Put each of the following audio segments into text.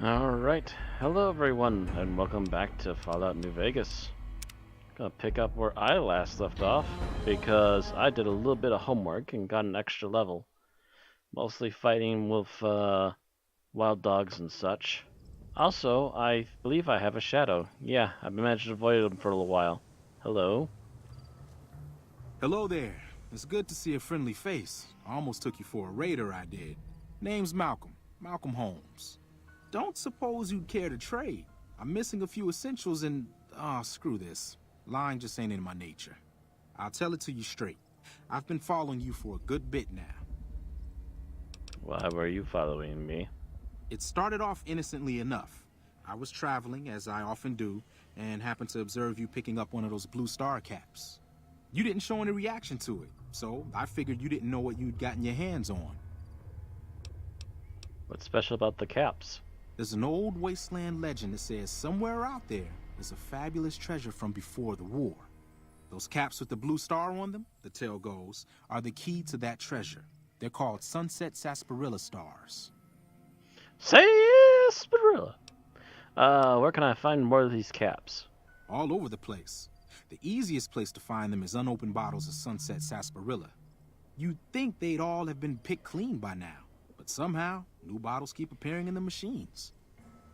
Alright, hello everyone, and welcome back to Fallout New Vegas. Gonna pick up where I last left off, because I did a little bit of homework and got an extra level. Mostly fighting with wild dogs and such. Also, I believe I have a shadow. Yeah, I've managed to avoid them for a little while. Hello? Hello there. It's good to see a friendly face. I almost took you for a raider, I did. Name's Malcolm. Malcolm Holmes. Don't suppose you'd care to trade. I'm missing a few essentials and... screw this. Lying just ain't in my nature. I'll tell it to you straight. I've been following you for a good bit now. Why were you following me? It started off innocently enough. I was traveling, as I often do, and happened to observe you picking up one of those blue star caps. You didn't show any reaction to it, so I figured you didn't know what you'd gotten your hands on. What's special about the caps? There's an old wasteland legend that says somewhere out there is a fabulous treasure from before the war. Those caps with the blue star on them, the tale goes, are the key to that treasure. They're called sunset sarsaparilla stars. Sarsaparilla! Where can I find more of these caps? All over the place. The easiest place to find them is unopened bottles of sunset sarsaparilla. You'd think they'd all have been picked clean by now, but somehow, new bottles keep appearing in the machines.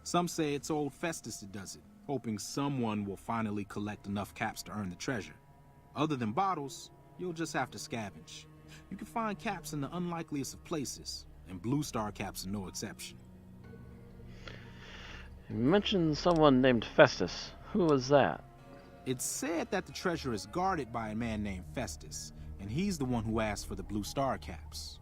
Some say it's old Festus that does it, hoping someone will finally collect enough caps to earn the treasure. Other than bottles, you'll just have to scavenge. You can find caps in the unlikeliest of places, and blue star caps are no exception. You mentioned someone named Festus. Who was that? It's said that the treasure is guarded by a man named Festus, and he's the one who asked for the blue star caps.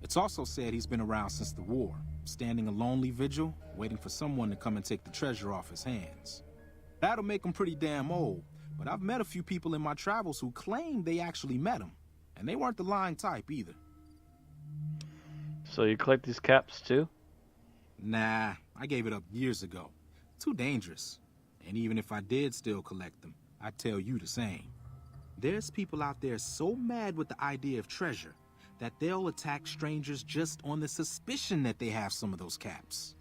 It's also said he's been around since the war, standing a lonely vigil, waiting for someone to come and take the treasure off his hands. That'll make him pretty damn old, but I've met a few people in my travels who claim they actually met him, and they weren't the lying type either. So you collect these caps too? Nah, I gave it up years ago. Too dangerous. And even if I did still collect them, I'd tell you the same. There's people out there so mad with the idea of treasure that they'll attack strangers just on the suspicion that they have some of those caps.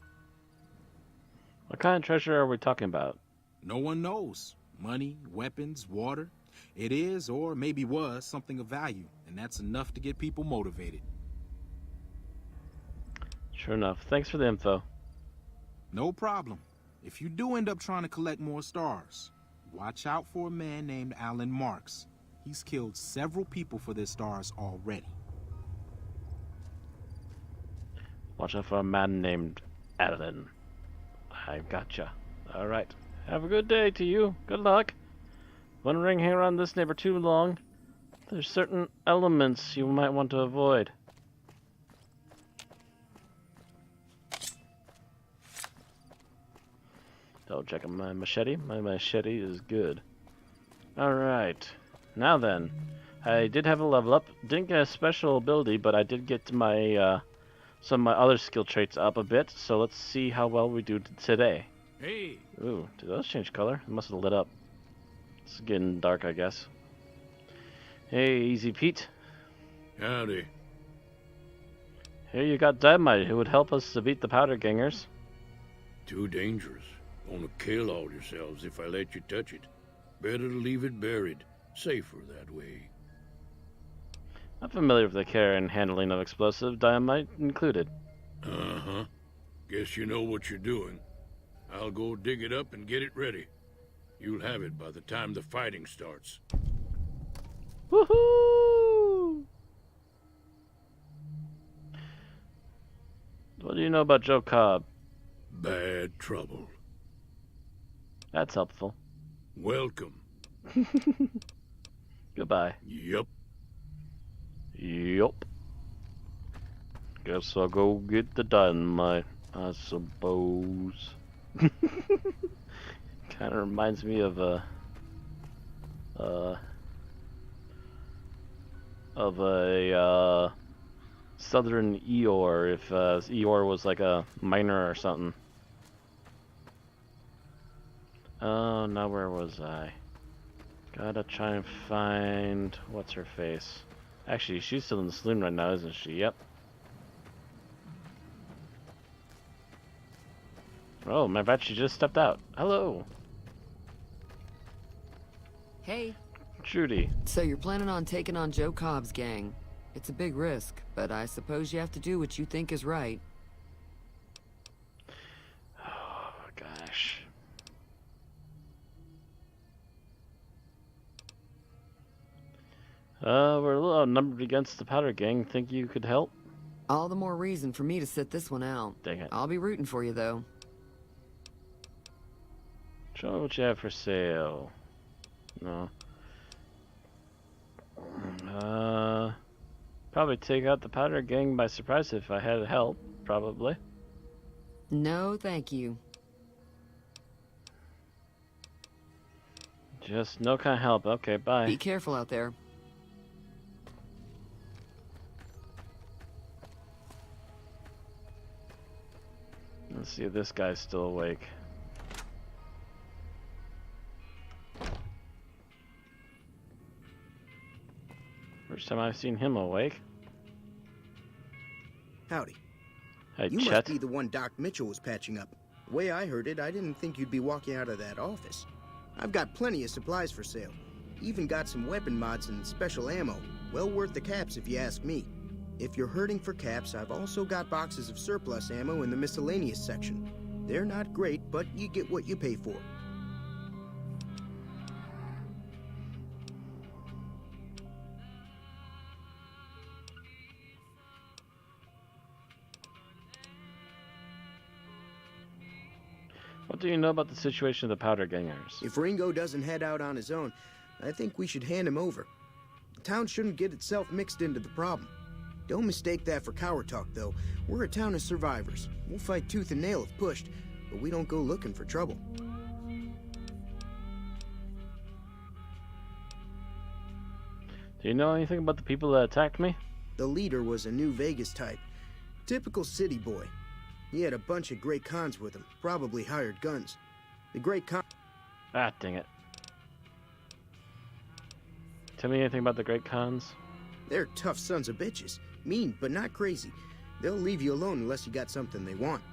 What kind of treasure are we talking about? No one knows. Money, weapons, water. It is, or maybe was, something of value, and that's enough to get people motivated. Sure enough. Thanks for the info. No problem. If you do end up trying to collect more stars, watch out for a man named Alan Marks. He's killed several people for their stars already. Watch out for a man named Alan. I gotcha. Alright. Have a good day to you. Good luck. Wandering here around this neighbor too long, there's certain elements you might want to avoid. Double check my machete. My machete is good. Alright. Now then. I did have a level up. Didn't get a special ability, but I did get my some of my other skill traits up a bit. So let's see how well we do today. Hey! Ooh, did those change color? It must have lit up. It's getting dark, I guess. Hey, Easy Pete. Howdy. Here you got dynamite who would help us to beat the powder gangers. Too dangerous. Gonna kill all yourselves if I let you touch it. Better to leave it buried. Safer that way. I'm familiar with the care and handling of explosive, dynamite included. Uh-huh. Guess you know what you're doing. I'll go dig it up and get it ready. You'll have it by the time the fighting starts. Woohoo! What do you know about Joe Cobb? Bad trouble. That's helpful. Welcome. Goodbye. Yup. Yup. Guess I'll go get the dynamite, I suppose. Kind of reminds me of a Southern Eeyore, if Eeyore was like a miner or something. Oh, now where was I? Gotta try and find... what's her face? Actually, she's still in the saloon right now, isn't she? Yep. Oh, my bet she just stepped out. Hello, Hey, Judy. so you're planning on taking on Joe Cobb's gang. It's a big risk, but I suppose you have to do what you think is right. Oh, gosh. We're a little outnumbered against the Powder Gang. Think you could help? All the more reason for me to sit this one out. Dang it. I'll be rooting for you, though. Show me what you have for sale. No. Probably take out the Powder Gang by surprise if I had help. Probably. No, thank you. Just no kind of help. Okay, bye. Be careful out there. Let's see if this guy's still awake. First time I've seen him awake. Howdy. Hey, You Chet. must be the one Doc Mitchell was patching up. The way I heard it, I didn't think you'd be walking out of that office. I've got plenty of supplies for sale. Even got some weapon mods and special ammo. Well worth the caps if you ask me. If you're hurting for caps, I've also got boxes of surplus ammo in the miscellaneous section. They're not great, but you get what you pay for. What do you know about the situation of the Powder Gangers? If Ringo doesn't head out on his own, I think we should hand him over. The town shouldn't get itself mixed into the problem. Don't mistake that for coward talk, though. We're a town of survivors. We'll fight tooth and nail if pushed, but we don't go looking for trouble. Do you know anything about the people that attacked me? The leader was a New Vegas type. Typical city boy. He had a bunch of Great Khans with him, probably hired guns. The Great Khan... Ah, dang it. Tell me anything about the Great Khans? They're tough sons of bitches. Mean, but not crazy. They'll leave you alone unless you got something they want.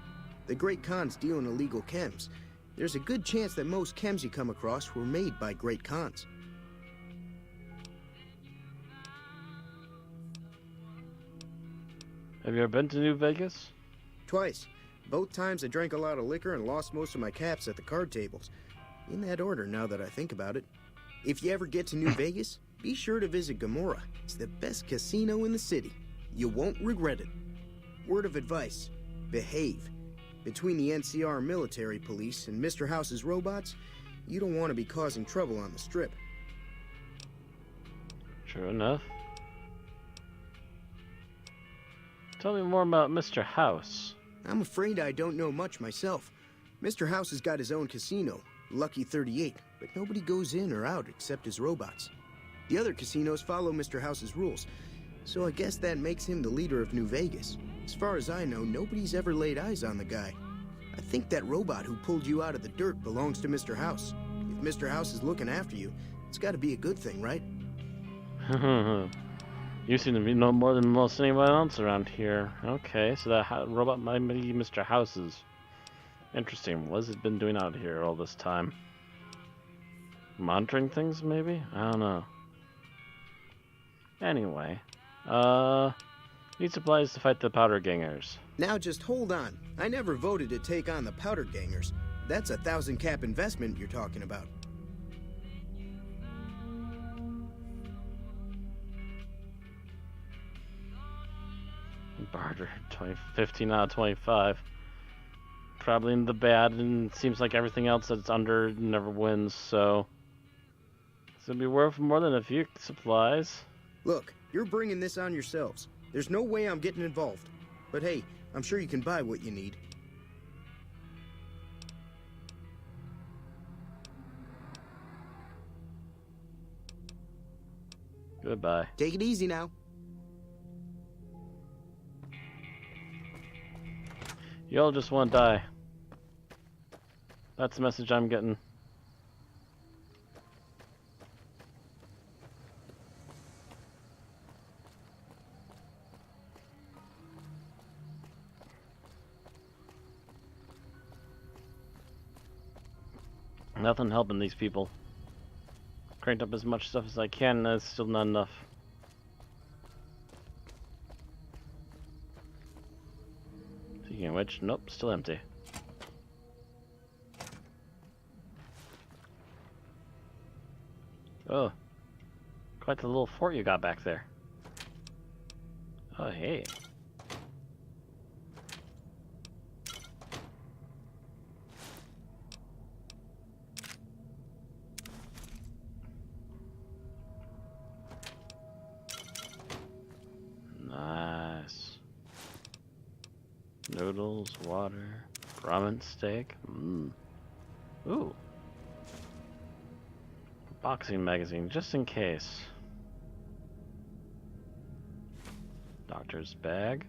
The Great Khans deal in illegal chems. There's a good chance that most chems you come across were made by Great Khans. Have you ever been to New Vegas? Twice. Both times I drank a lot of liquor and lost most of my caps at the card tables. In that order, now that I think about it. If you ever get to New Vegas, be sure to visit Gomorrah. It's the best casino in the city. You won't regret it. Word of advice, behave. Between the NCR military police and Mr. House's robots, you don't want to be causing trouble on the strip. True enough. Tell me more about Mr. House. I'm afraid I don't know much myself. Mr. House has got his own casino, Lucky 38, but nobody goes in or out except his robots. The other casinos follow Mr. House's rules, so I guess that makes him the leader of New Vegas. As far as I know, nobody's ever laid eyes on the guy. I think that robot who pulled you out of the dirt belongs to Mr. House. If Mr. House is looking after you, it's got to be a good thing, right? You seem to be no more than most anyone else around here. Okay, so that robot might be Mr. House's. Interesting. What has it been doing out here all this time? Monitoring things, maybe? I don't know. Anyway, need supplies to fight the Powder Gangers. Now just hold on. I never voted to take on the Powder Gangers. That's a 1,000 cap investment you're talking about. Barter, 15 out of 25. Probably in the bad, and it seems like everything else that's under never wins, so... It's gonna be worth more than a few supplies. Look, you're bringing this on yourselves. There's no way I'm getting involved. But hey, I'm sure you can buy what you need. Goodbye. Take it easy now. Y'all just want to die. That's the message I'm getting. Nothing helping these people. Cranked up as much stuff as I can, and that's still not enough. Speaking of which, nope, still empty. Oh, quite the little fort you got back there. Oh, hey. Nice. Noodles, water, ramen steak. Mmm. Ooh. Boxing magazine, just in case. Doctor's bag.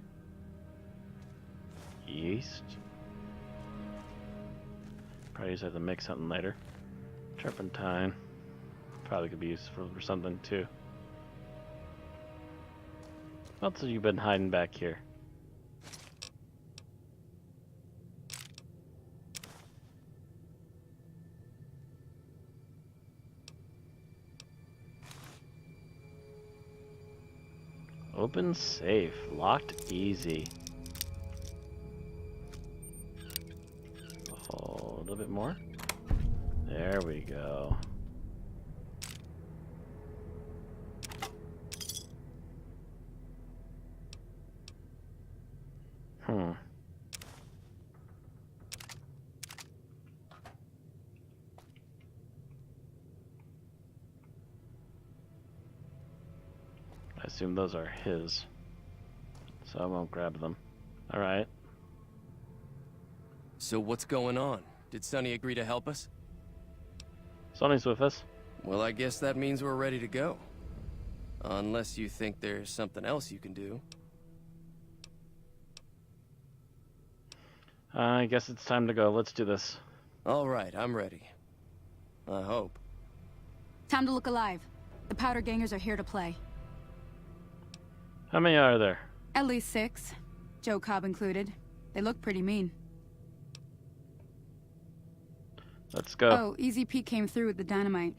Yeast. Probably use that to make something later. Turpentine. Probably could be useful for something too. What else have you been hiding back here? Open safe. Locked easy. Oh, a little bit more. There we go. I assume those are his, so I won't grab them. Alright. So what's going on? Did Sonny agree to help us? Sonny's with us. Well, I guess that means we're ready to go. Unless you think there's something else you can do. I guess it's time to go. Let's do this. All right, I'm ready. I hope. Time to look alive. The powder gangers are here to play. How many are there? At least 6. Joe Cobb included. They look pretty mean. Let's go. Oh, Easy Pete came through with the dynamite.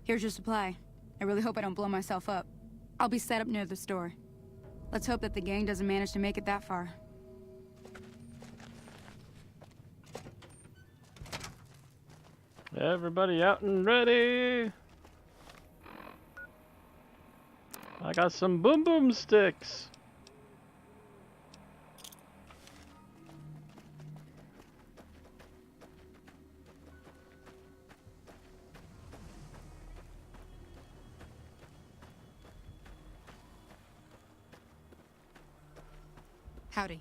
Here's your supply. I really hope I don't blow myself up. I'll be set up near the store. Let's hope that the gang doesn't manage to make it that far. Everybody out and ready! I got some boom boom sticks! Howdy.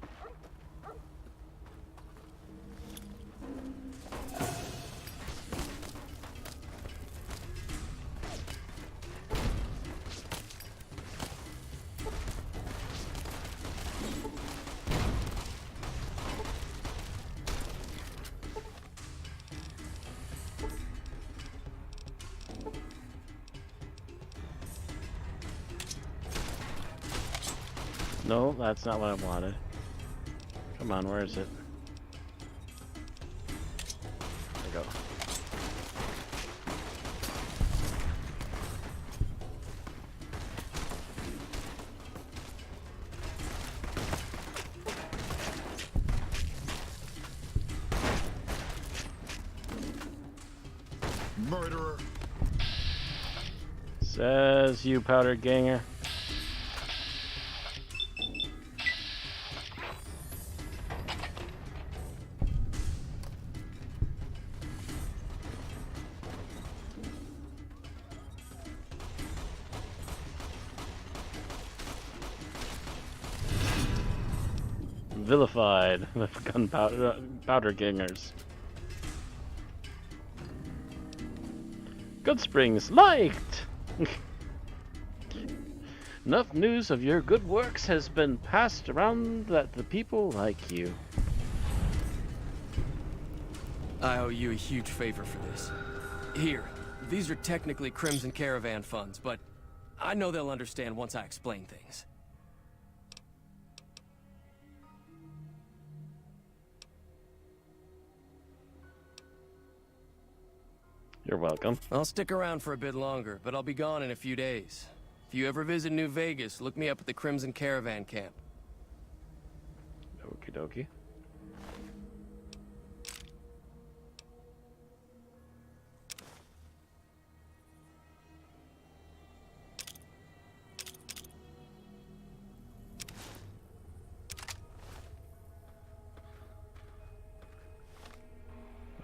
No, that's not what I wanted. Come on, where is it? There we go. Murderer. Says you, powder ganger. Vilified with gunpowder powder gangers. Goodsprings liked. Enough news of your good works has been passed around that the people like you. I owe you a huge favor for this. Here, these are technically Crimson Caravan funds, but I know they'll understand once I explain things. You're welcome. I'll stick around for a bit longer, but I'll be gone in a few days. If you ever visit New Vegas, look me up at the Crimson Caravan Camp. Okie dokie.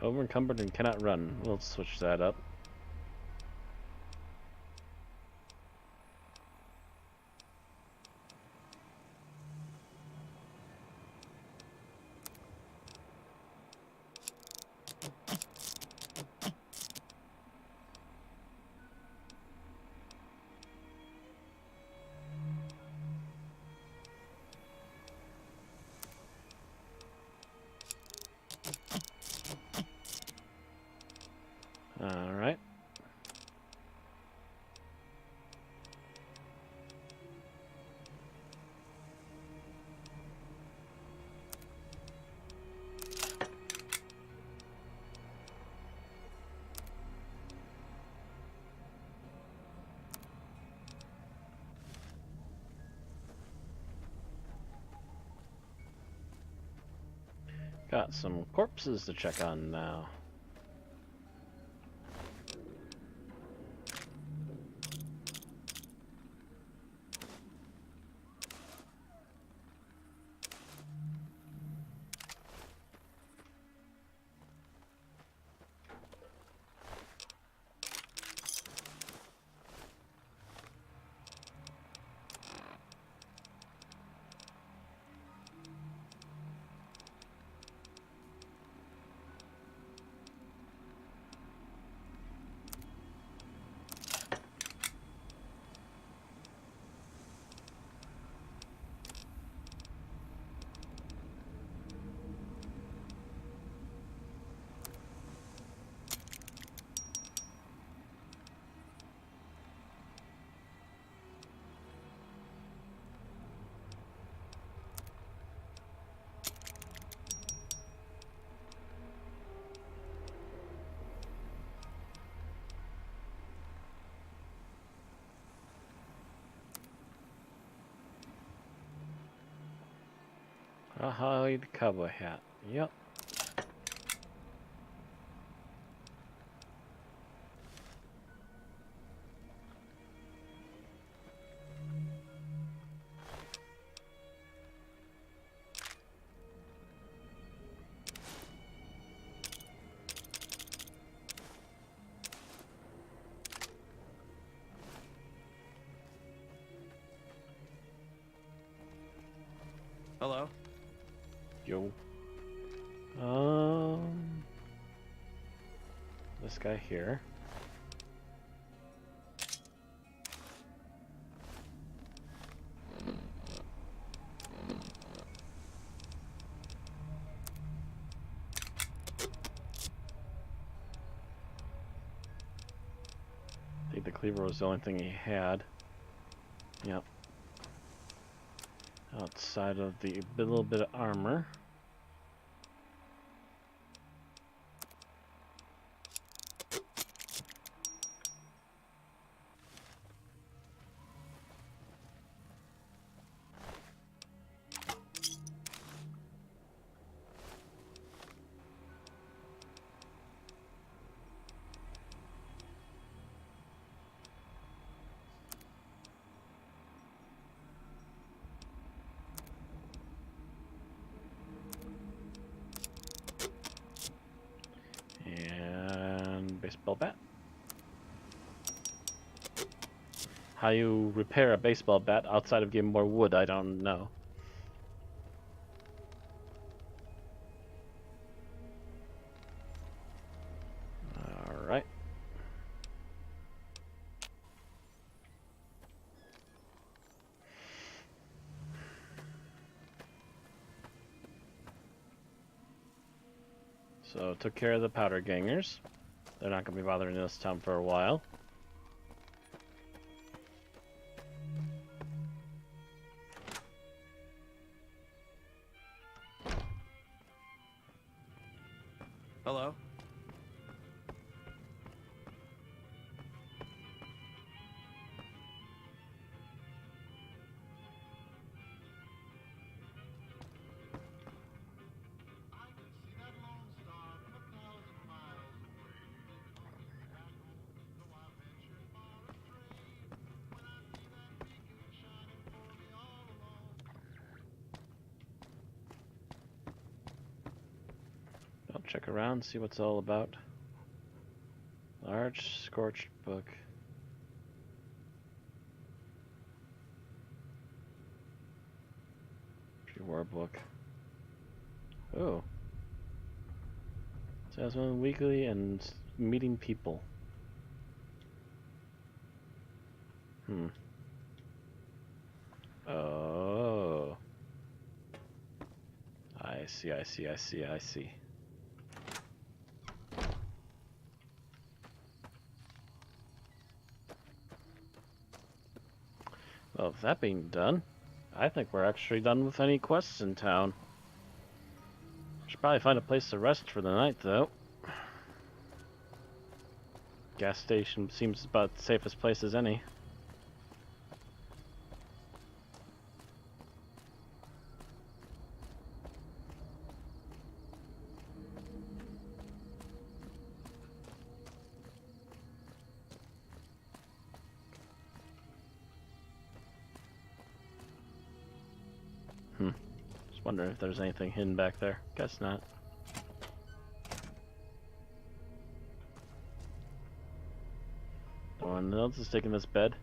Over encumbered and cannot run. We'll switch that up. All right. Got some corpses to check on now. A hide cowboy hat. Yep. Hello? Yo. This guy here. I think the cleaver was the only thing he had. Yep. Outside of the little bit of armor. Baseball bat. How you repair a baseball bat outside of getting more wood, I don't know. Alright. So, took care of the powder gangers. They're not going to be bothering this town for a while. Hello? check around, see what's all about. Large scorched book. Pre-war book. Oh. Salesman weekly and meeting people. Oh. I see. Well, with that being done, I think we're actually done with any quests in town. Should probably find a place to rest for the night, though. Gas station seems about the safest place as any. Just wondering if there's anything hidden back there. Guess not. No one else is taking this bed.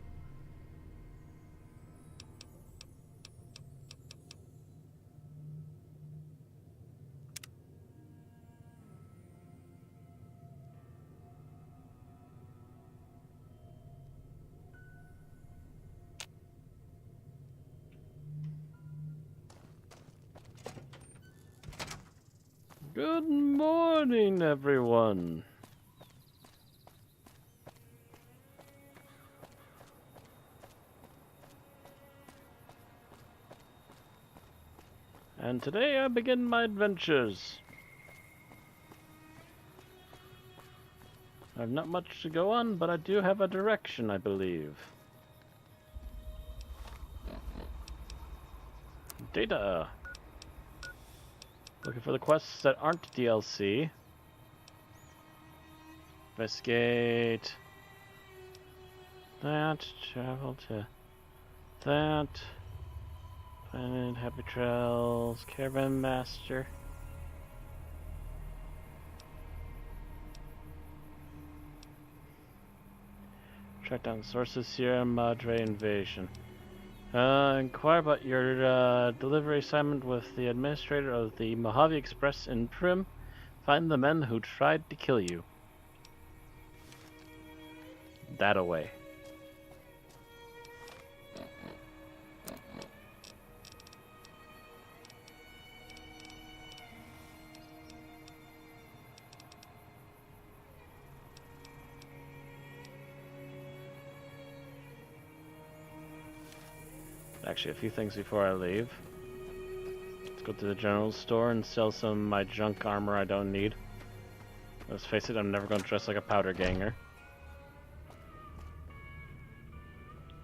Good morning, everyone. And today I begin my adventures. I have not much to go on, but I do have a direction, I believe. Data. Looking for the quests that aren't DLC. Investigate. That. Travel to that. Planet, Happy Trails, Caravan Master. Track down sources, Sierra Madre invasion. Inquire about your delivery assignment with the administrator of the Mojave Express in Primm. Find the men who tried to kill you. That away. Actually, a few things before I leave. Let's go to the general store and sell some of my junk armor I don't need. Let's face it, I'm never going to dress like a powder ganger.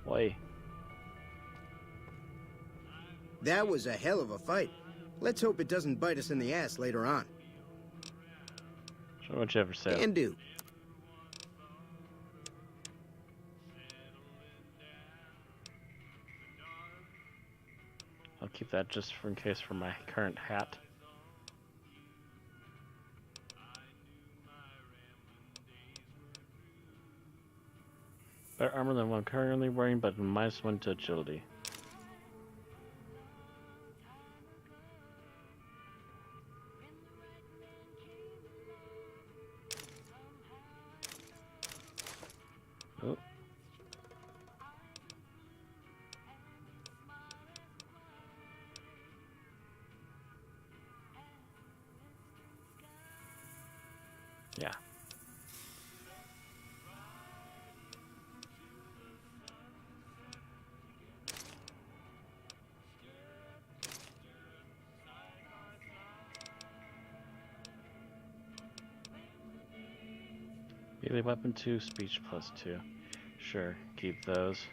Oi. That was a hell of a fight. Let's hope it doesn't bite us in the ass later on. Show what you ever said. Can do. I'll keep that just in case for my current hat. Better armor than what I'm currently wearing, but -1 to agility. Oh. Yeah. Melee weapon 2, speech +2. Sure, keep those.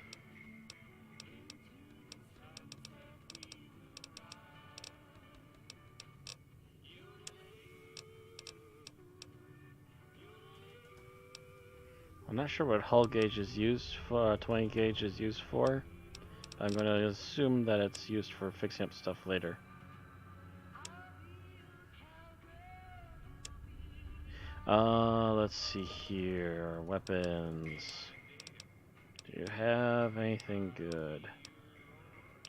I'm not sure what hull gauge is used for, 20 gauge is used for. I'm going to assume that it's used for fixing up stuff later. Let's see here. Weapons. Do you have anything good?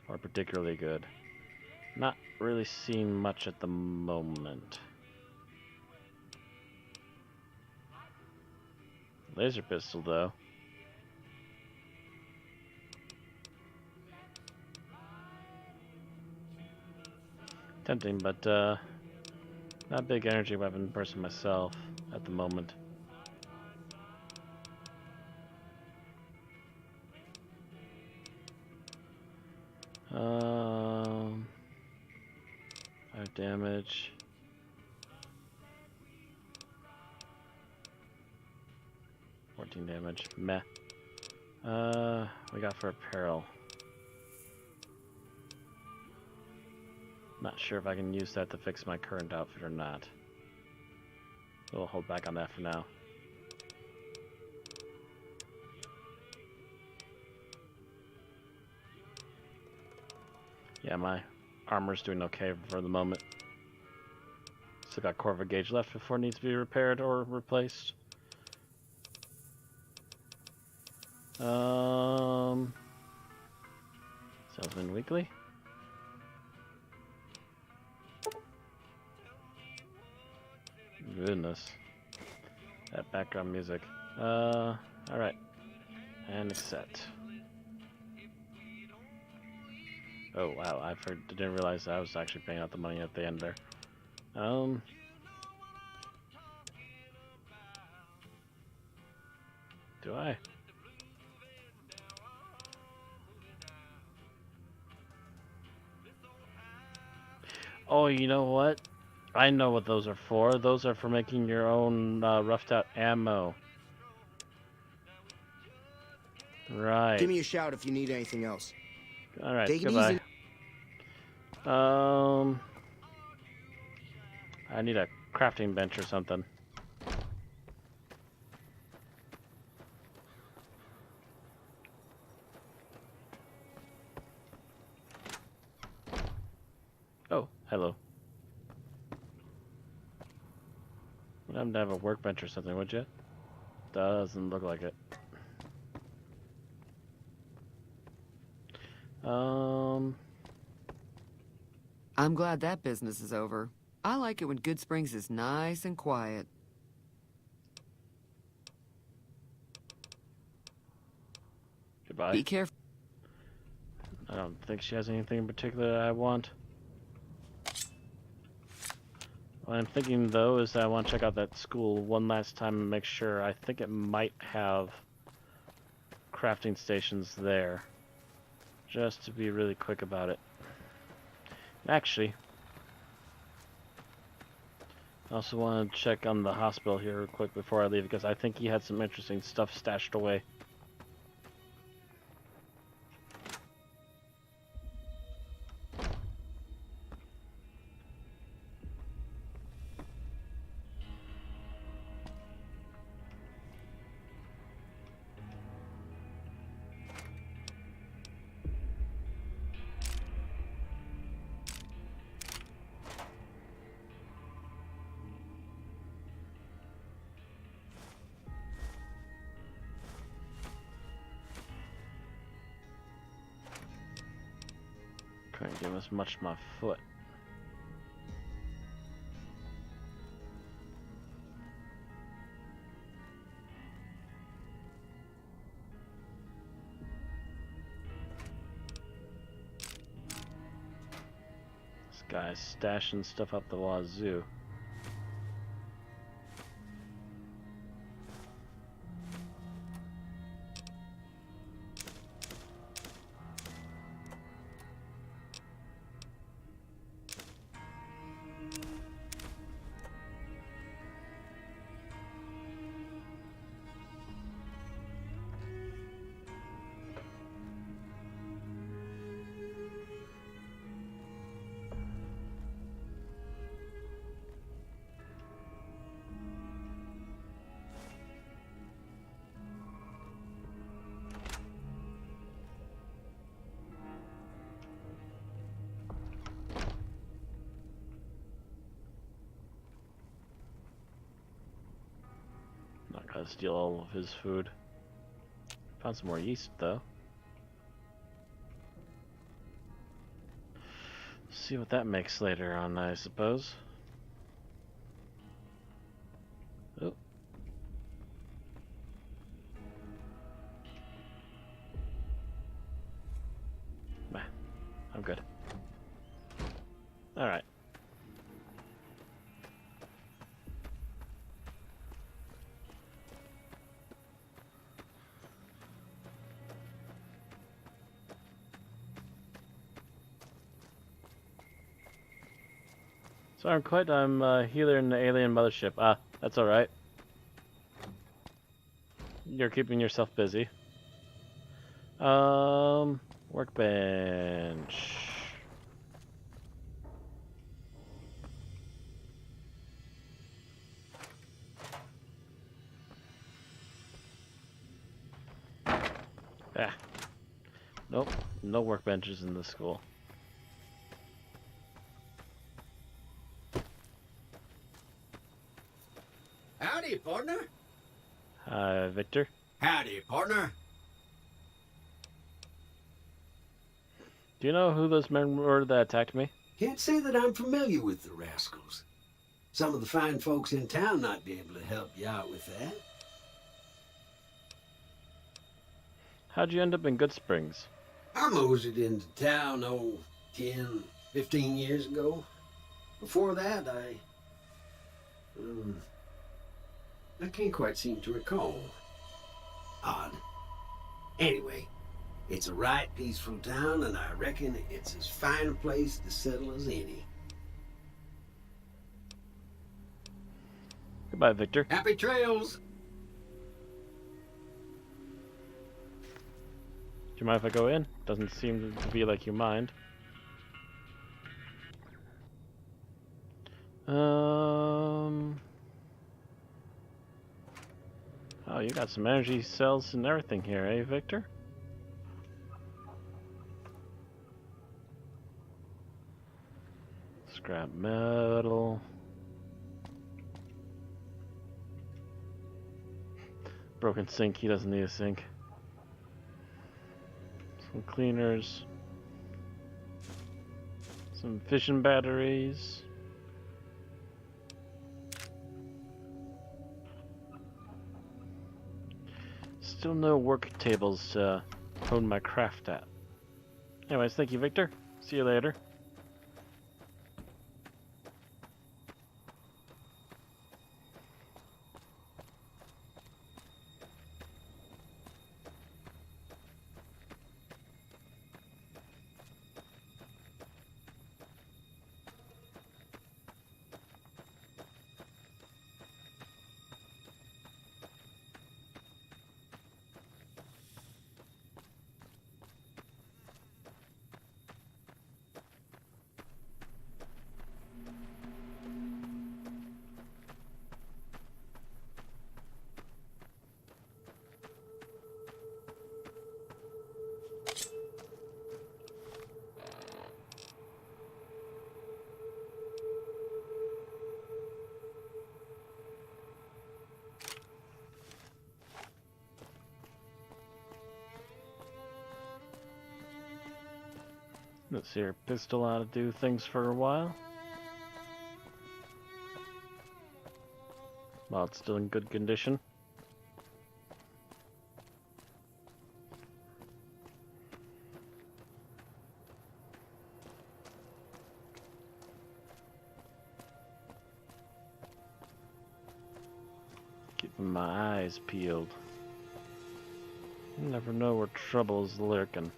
Or particularly good? Not really seeing much at the moment. Laser pistol, though. Tempting, but not a big energy weapon person myself at the moment. Um, 5 damage. Damage. Meh. We got for apparel. Not sure if I can use that to fix my current outfit or not. We'll hold back on that for now. Yeah, my armor's doing okay for the moment. Still got Corva gauge left before it needs to be repaired or replaced. Salesman Weekly. Goodness. That background music. Alright. And accept. Oh wow, I didn't realize I was actually paying out the money at the end there. Do I? Oh, you know what? I know what those are for. Those are for making your own roughed out ammo. Right. Give me a shout if you need anything else. Alright, Take it goodbye. easy. I need a crafting bench or something. Oh, hello. Would happen to have a workbench or something, would you? Doesn't look like it. I'm glad that business is over. I like it when Goodsprings is nice and quiet. Goodbye. Be careful. I don't think she has anything in particular that I want. What I'm thinking, though, is that I want to check out that school one last time and make sure. I think it might have crafting stations there. Just to be really quick about it. Actually, I also want to check on the hospital here real quick before I leave, because I think he had some interesting stuff stashed away. Couldn't give us much of my foot. This guy's stashing stuff up the wazoo. Try to steal all of his food. Found some more yeast, though. See what that makes later on, I suppose. Oh. Nah, I'm good. Alright. Sorry, I'm a healer in the alien mothership. Ah, that's alright. You're keeping yourself busy. Workbench. Ah. Nope, no workbenches in this school. Howdy, partner. Hi, Victor. Howdy, partner. Do you know who those men were that attacked me? Can't say that I'm familiar with the rascals. Some of the fine folks in town might be able to help you out with that. How'd you end up in Goodsprings? I moseyed into town, 10, 15 years ago. Before that, I can't quite seem to recall. Odd. Anyway, it's a right peaceful town, and I reckon it's as fine a place to settle as any. Goodbye, Victor. Happy trails! Do you mind if I go in? Doesn't seem to be like you mind. Oh, you got some energy cells and everything here, eh, Victor? Scrap metal. Broken sink, he doesn't need a sink. Some cleaners. Some fission batteries. Still no work tables to hone my craft at. Anyways, thank you, Victor. See you later. Let's see, our pistol ought to do things for a while. While it's still in good condition. Keeping my eyes peeled. You never know where trouble's lurking.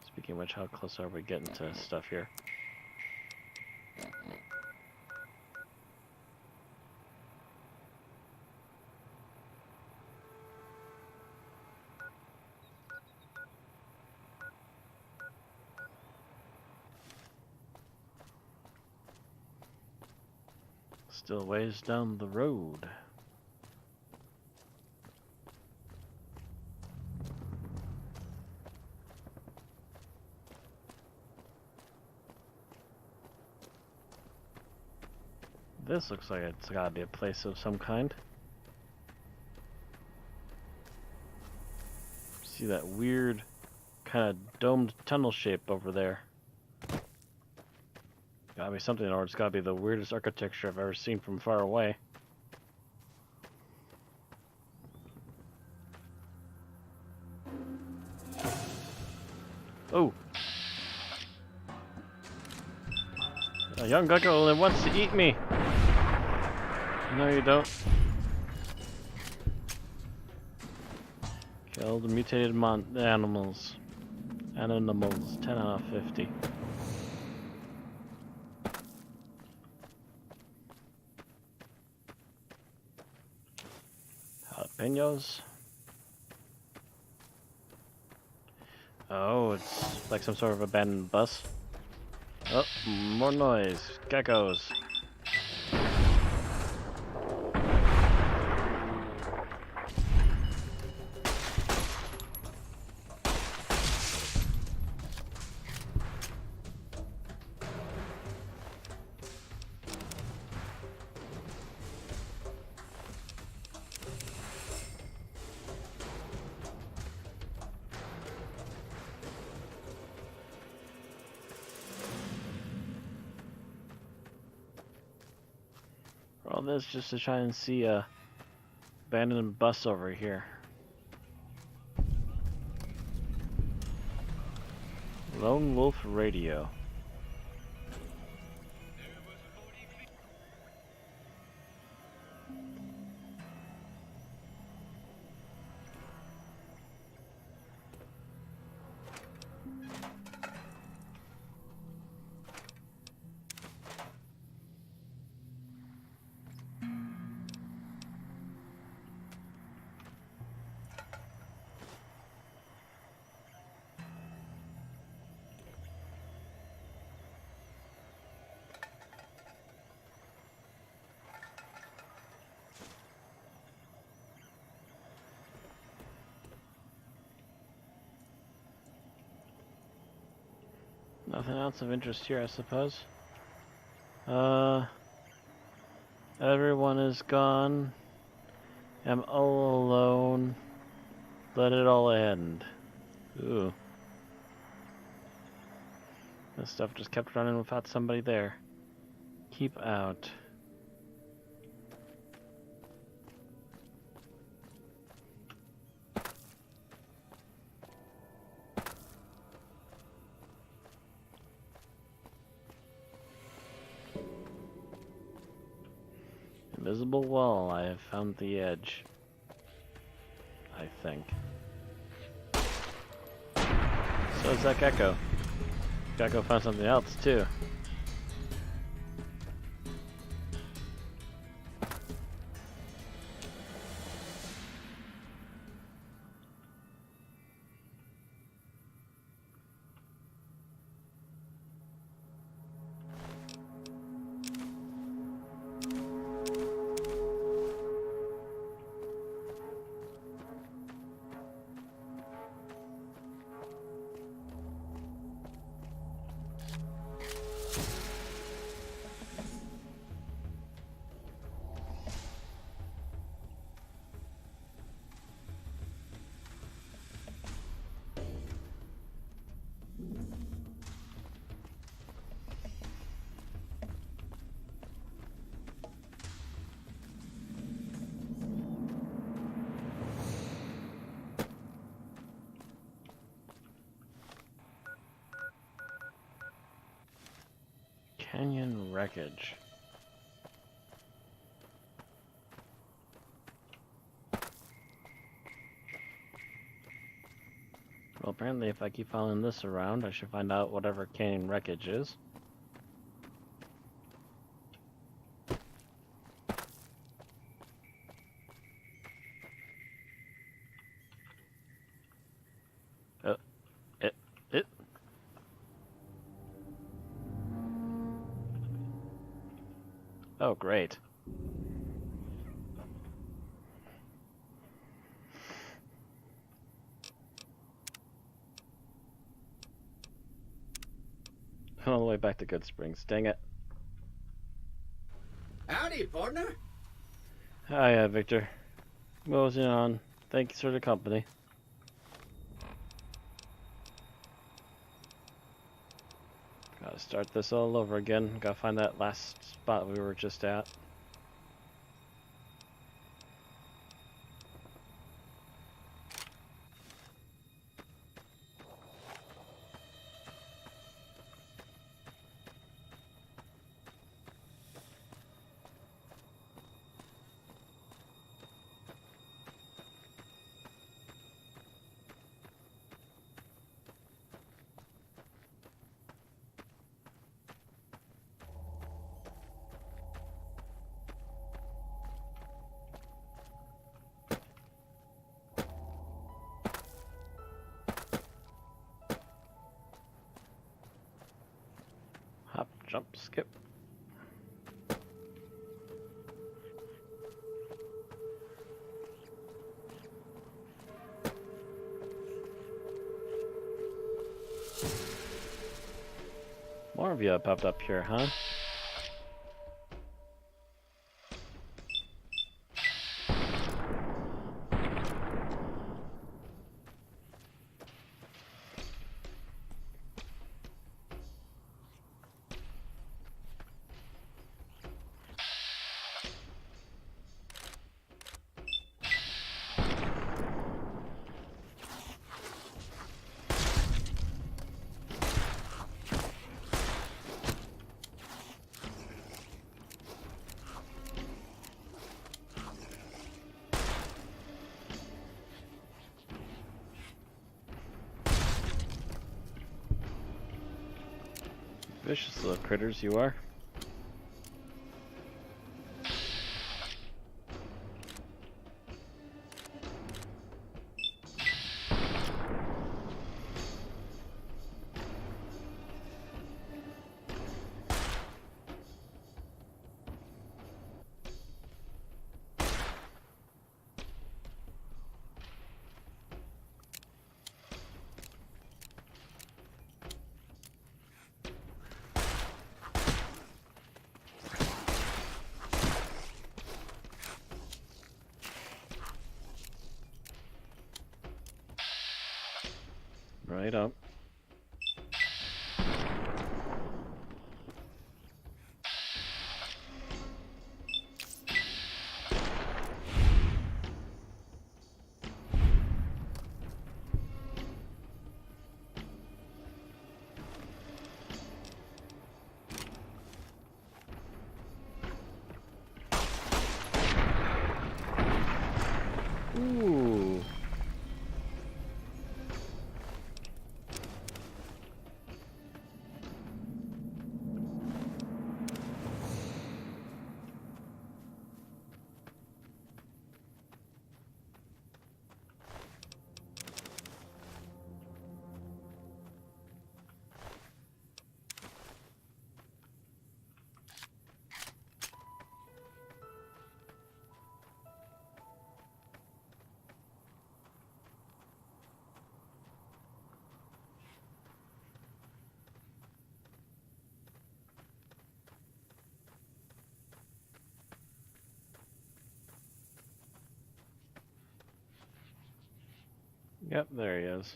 Speaking of which, how close are we getting to stuff here? Still ways down the road. This looks like it's gotta be a place of some kind. See that weird kind of domed tunnel shape over there. Gotta be something, or it's gotta be the weirdest architecture I've ever seen from far away. Oh! A young gecko that wants to eat me! No, you don't. Kill the mutated animals. Animals, 10 out of 50. Jalapenos. Oh, it's like some sort of abandoned bus. Oh, more noise. Geckos. All this just to try and see a abandoned bus over here. Lone Wolf Radio. Nothing else of interest here, I suppose. Everyone is gone. I'm all alone. Let it all end. Ooh. This stuff just kept running without somebody there. Keep out. Invisible wall, I have found the edge. I think. So is that gecko. Gecko found something else too. Canyon wreckage. Well, apparently if I keep following this around, I should find out whatever canyon wreckage is. It. Oh, great. All the way back to Goodsprings. Dang it. Howdy Hey, partner. Hi, Victor. What was it on? Thanks for the company. Gotta start this all over again. Gotta find that last spot we were just at. Hop, jump, skip. More of you have popped up here, huh? Vicious little critters you are. Right up. Ooh. Yep, there he is.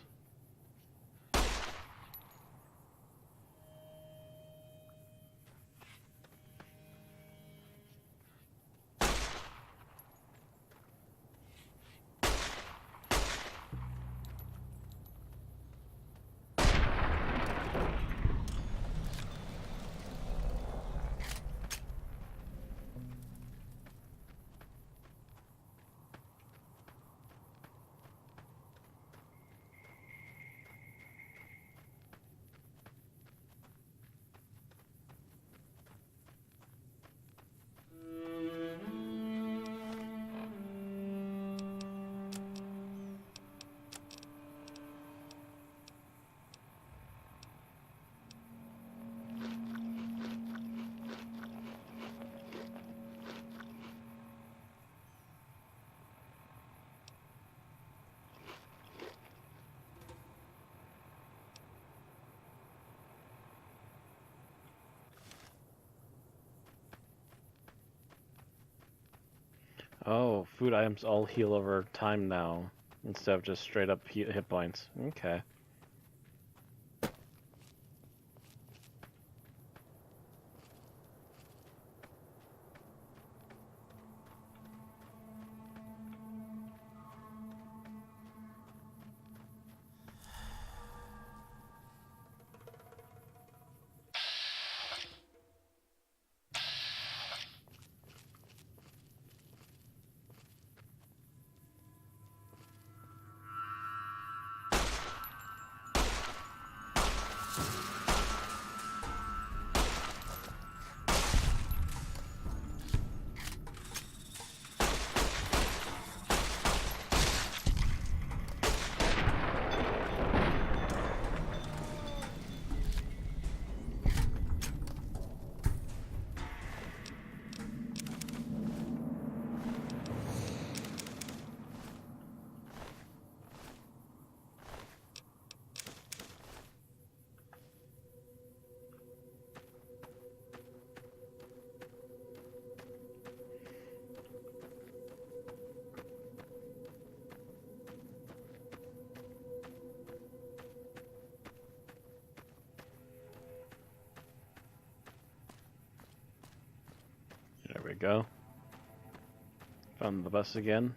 food items all heal over time now, instead of just straight up hit points. Okay. There we go. Found the bus again.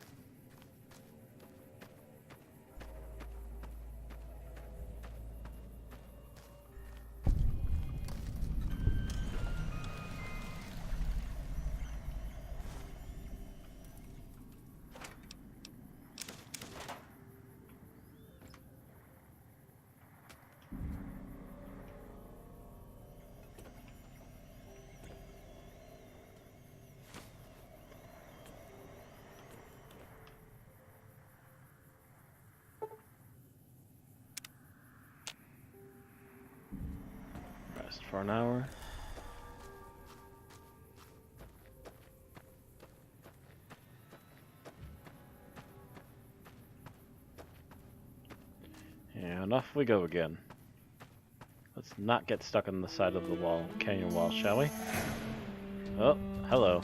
Rest for an hour. And off we go again. Let's not get stuck on the side of the wall, canyon wall, shall we? Oh, hello.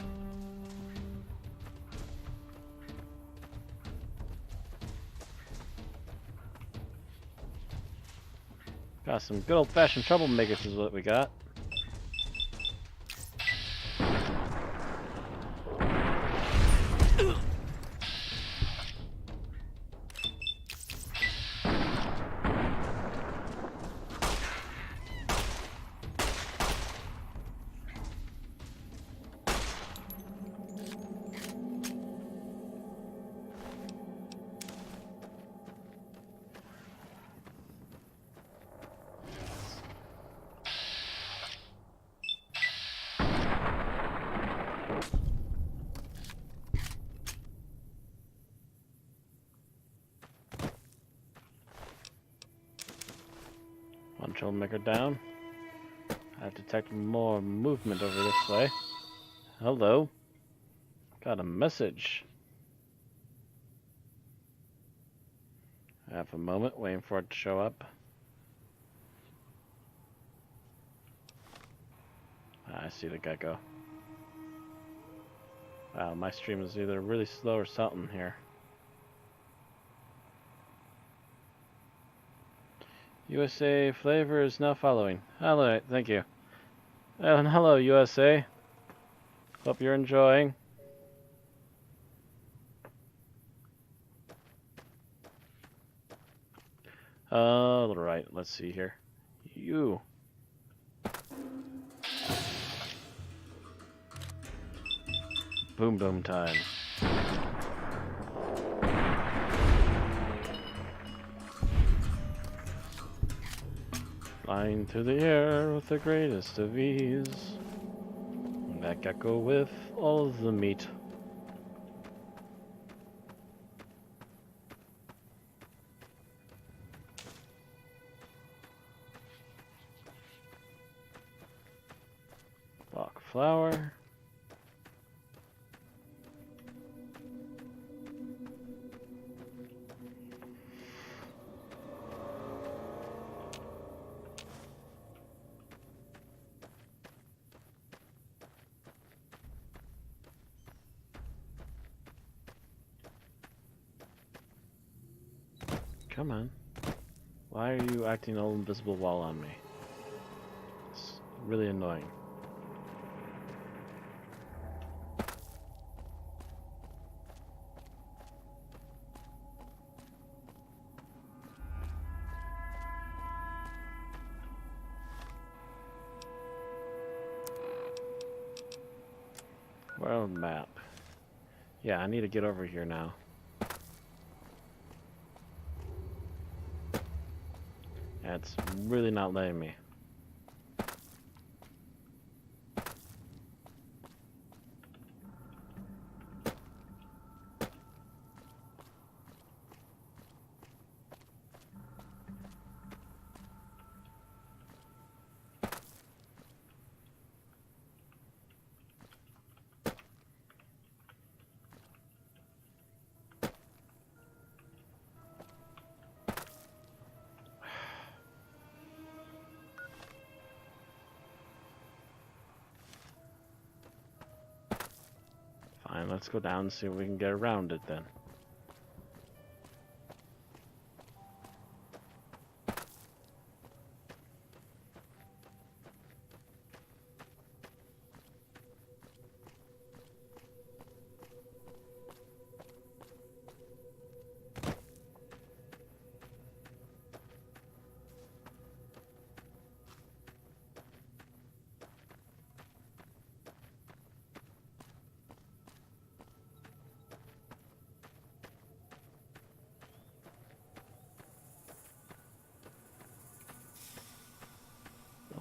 Got some good old-fashioned troublemakers is what we got. One troublemaker down. I've detected more movement over this way. Hello. Got a message. I have a moment waiting for it to show up. I see the gecko. Wow, my stream is either really slow or something here. USA flavor is now following. Alright, thank you. And hello, USA. Hope you're enjoying. Alright, let's see here. You. Boom boom time. Flying through the air with the greatest of ease. That gecko with all of the meat. Bach flower. Come on. Why are you acting all invisible wall on me? It's really annoying. World map. Yeah, I need to get over here now. That's really not letting me. Fine, let's go down and see if we can get around it then.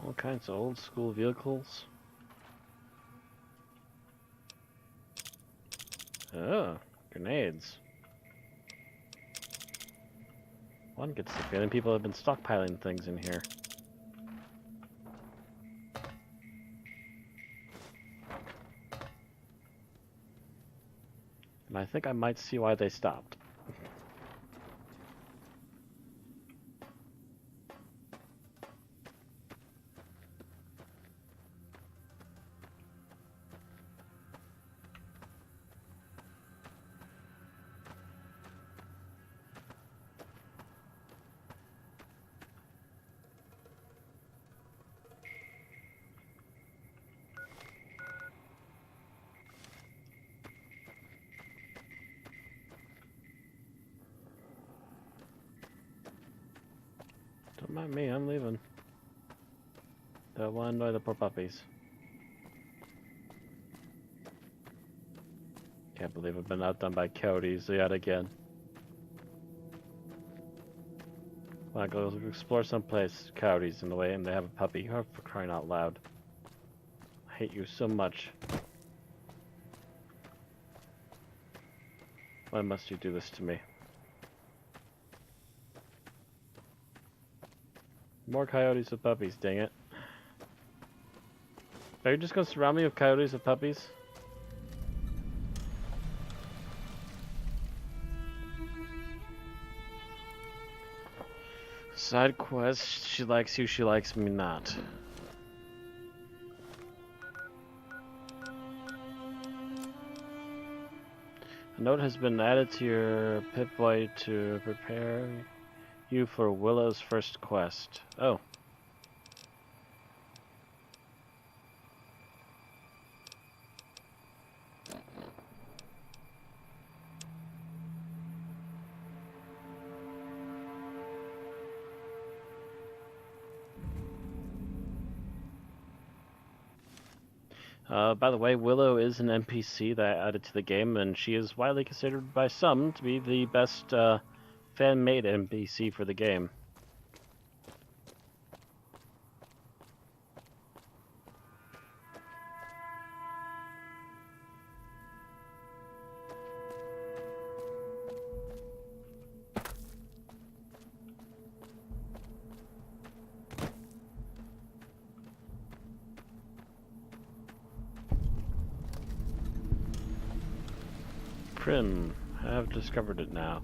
All kinds of old school vehicles. Oh, grenades. One gets the feeling people have been stockpiling things in here. And I think I might see why they stopped. Don't mind me, I'm leaving. Don't want to annoy the poor puppies. Can't believe I've been outdone by coyotes yet again. Wanna go explore someplace, coyotes in the way, and they have a puppy. Oh, for crying out loud. I hate you so much. Why must you do this to me? More coyotes with puppies, dang it. Are you just gonna surround me with coyotes with puppies? Side quest, she likes you, she likes me not. A note has been added to your Pip-Boy to prepare you for Willow's first quest. Oh. By the way, Willow is an NPC that I added to the game, and she is widely considered by some to be the best fan-made NPC for the game. Primm. I have discovered it now.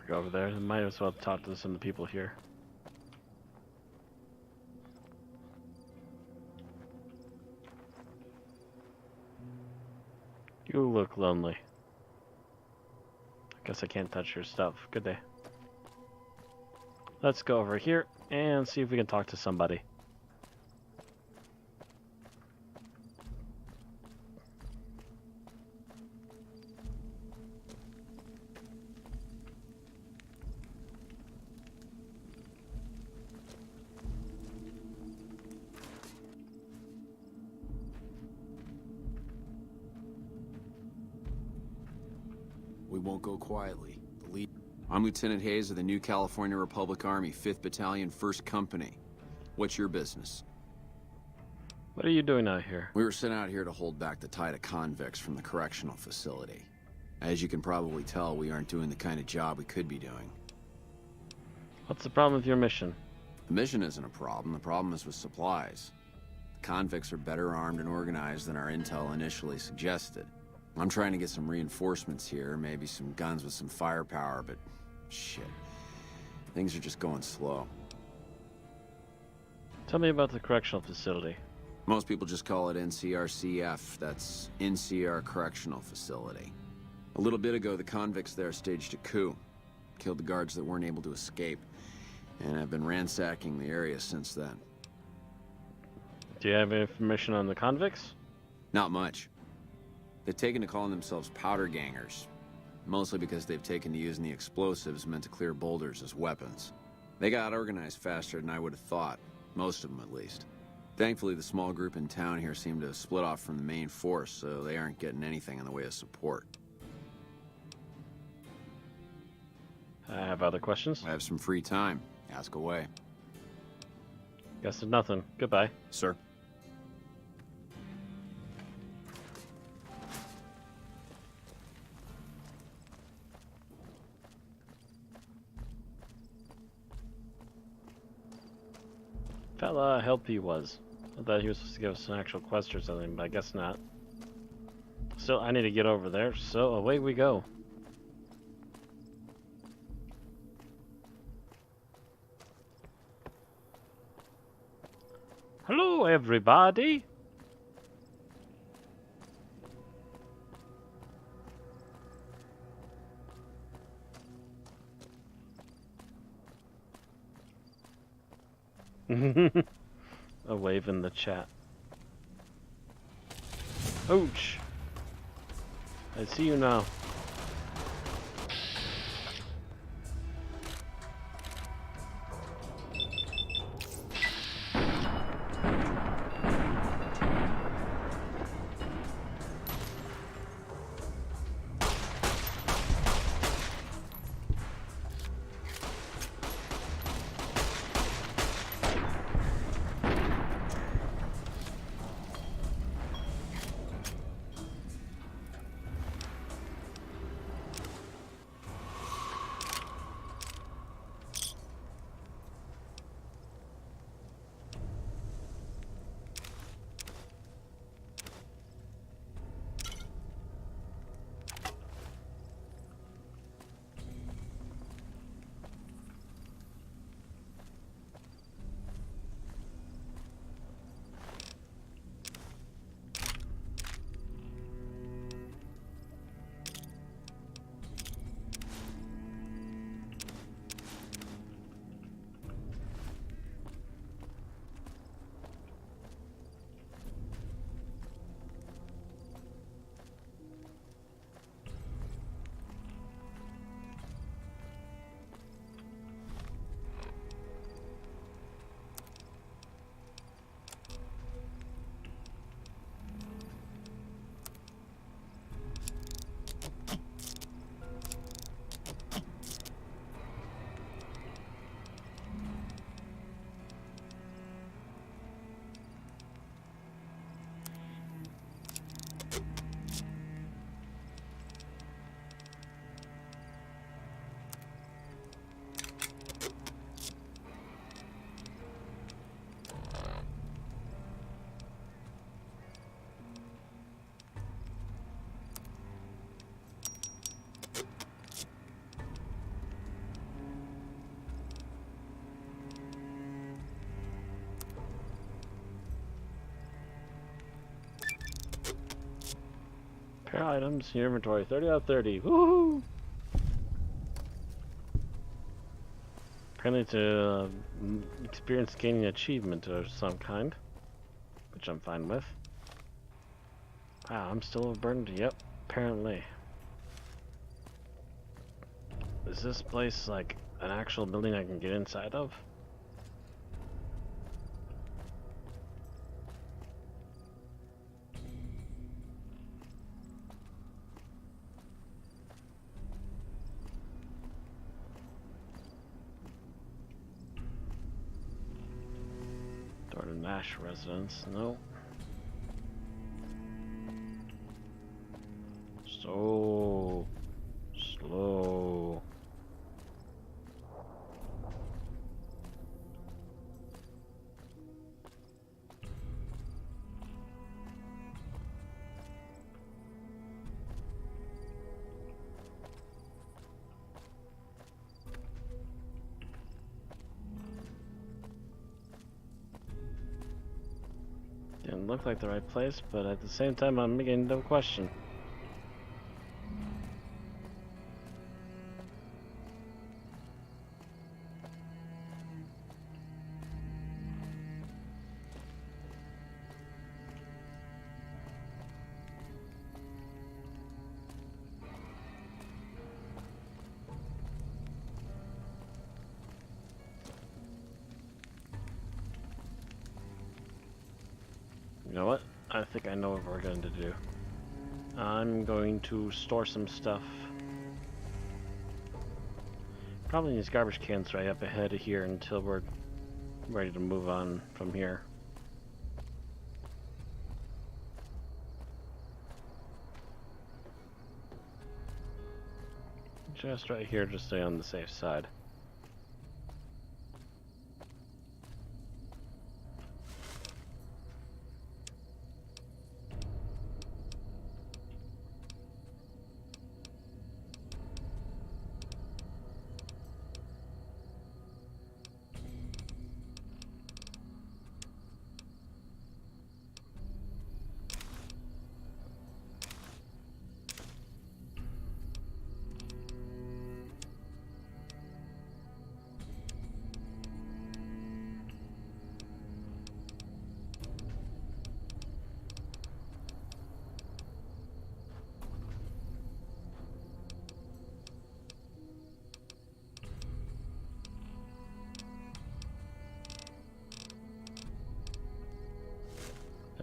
go over there. Might as well talk to some of the people here. You look lonely. I guess I can't touch your stuff. Good day. Let's go over here and see if we can talk to somebody. We won't go quietly. I'm Lieutenant Hayes of the New California Republic Army, 5th Battalion, 1st Company. What's your business? What are you doing out here? We were sent out here to hold back the tide of convicts from the correctional facility. As you can probably tell, we aren't doing the kind of job we could be doing. What's the problem with your mission? The mission isn't a problem. The problem is with supplies. The convicts are better armed and organized than our intel initially suggested. I'm trying to get some reinforcements here, maybe some guns with some firepower, but shit. Things are just going slow. Tell me about the correctional facility. Most people just call it NCRCF. That's NCR Correctional Facility. A little bit ago, the convicts there staged a coup. Killed the guards that weren't able to escape. And I've been ransacking the area since then. Do you have information on the convicts? Not much. They've taken to calling themselves powder gangers. Mostly because they've taken to using the explosives meant to clear boulders as weapons. They got organized faster than I would have thought. Most of them, at least. Thankfully, the small group in town here seem to have split off from the main force, so they aren't getting anything in the way of support. I have other questions. I have some free time. Ask away. Guess there's nothing. Goodbye. Sir? Fella, help he was. I thought he was supposed to give us an actual quest or something, but I guess not. Still, I need to get over there, so away we go. Hello, everybody! A wave in the chat. Ouch! I see you now. Pair items in your inventory. 30 out of 30. Woohoo! Apparently it's a experience gaining achievement of some kind, which I'm fine with. Wow, I'm still overburdened? Yep, apparently. Is this place like an actual building I can get inside of? Door to Nash residence, no. So slow. Didn't look like the right place, but at the same time I'm beginning to question. You know what? I think I know what we're going to do. I'm going to store some stuff. Probably in these garbage cans right up ahead of here until we're ready to move on from here. Just right here, just stay on the safe side.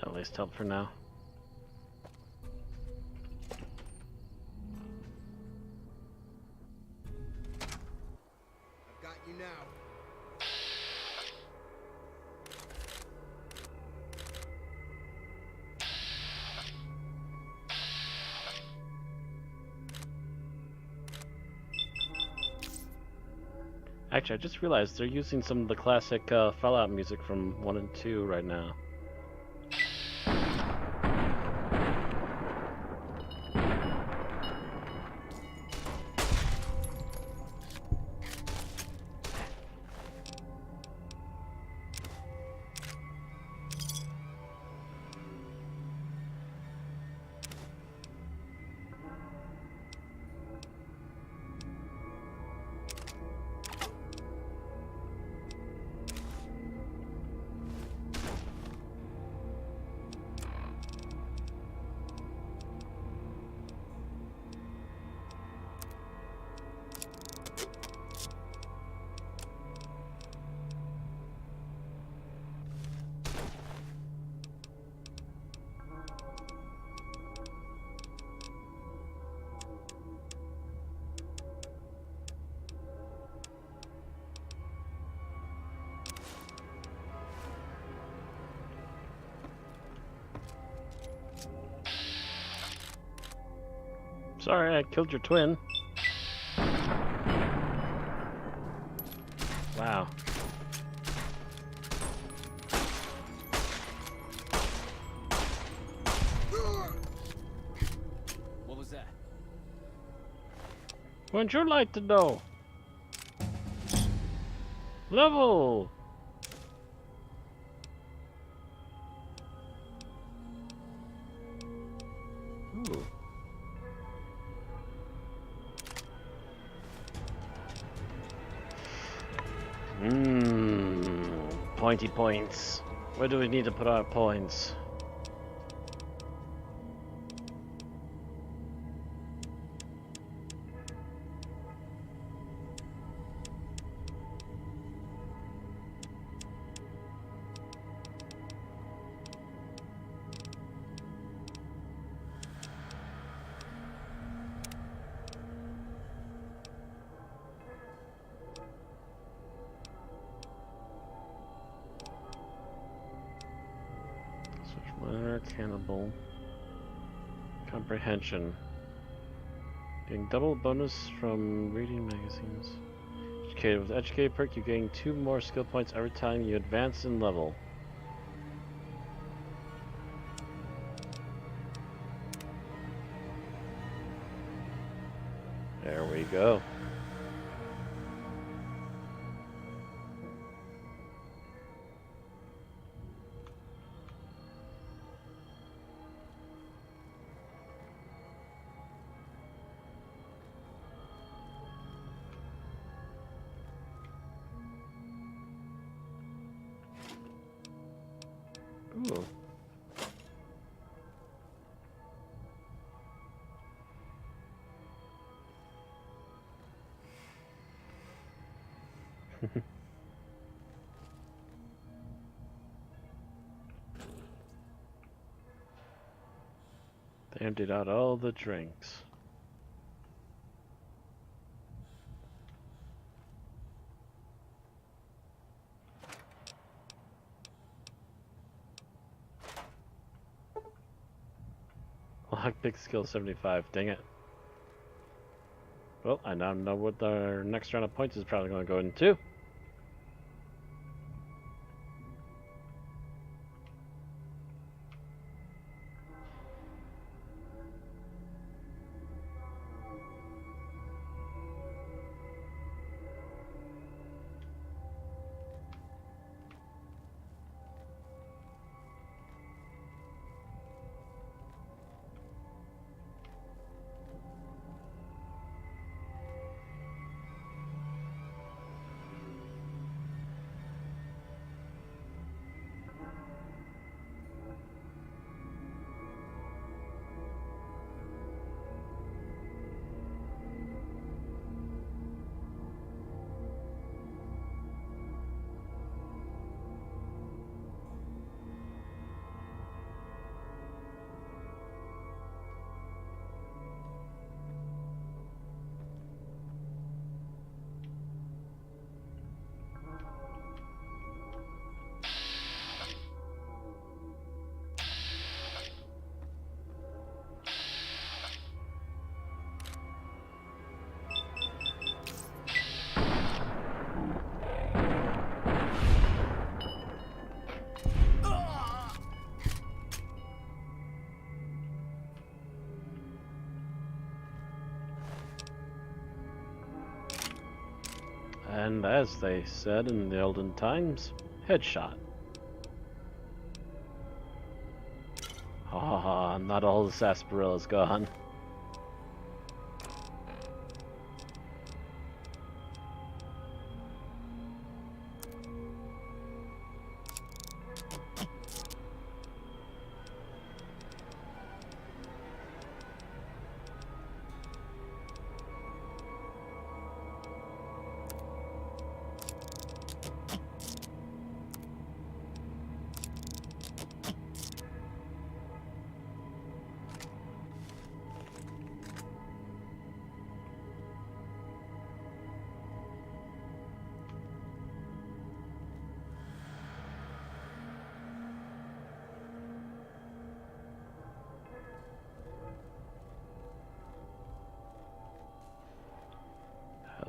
At least help for now. I've got you now. Actually, I just realized they're using some of the classic Fallout music from 1 and 2 right now. Sorry, I killed your twin. Wow. What was that? Wouldn't you like to know? Level! Ooh. pointy points. Where do we need to put our points? Minor cannibal. Comprehension. Getting double bonus from reading magazines. Educated. With Educated perk, you gain 2 more skill points every time you advance in level. There we go. Ooh. They emptied out all the drinks. Lockpick skill 75, dang it. Well, I now know what our next round of points is probably going to go into. And as they said in the olden times, headshot. Ha ha ha, not all the sarsaparilla's gone.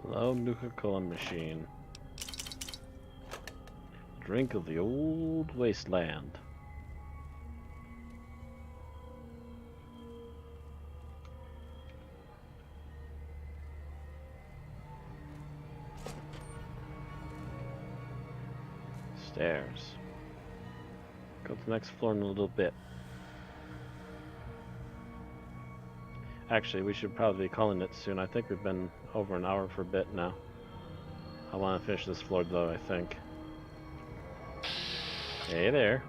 Hello, Nuka-Cola machine. Drink of the old wasteland. Stairs. Go to the next floor in a little bit. Actually, we should probably be calling it soon. I think we've been over an hour for a bit now. I want to finish this floor though, I think. Hey there.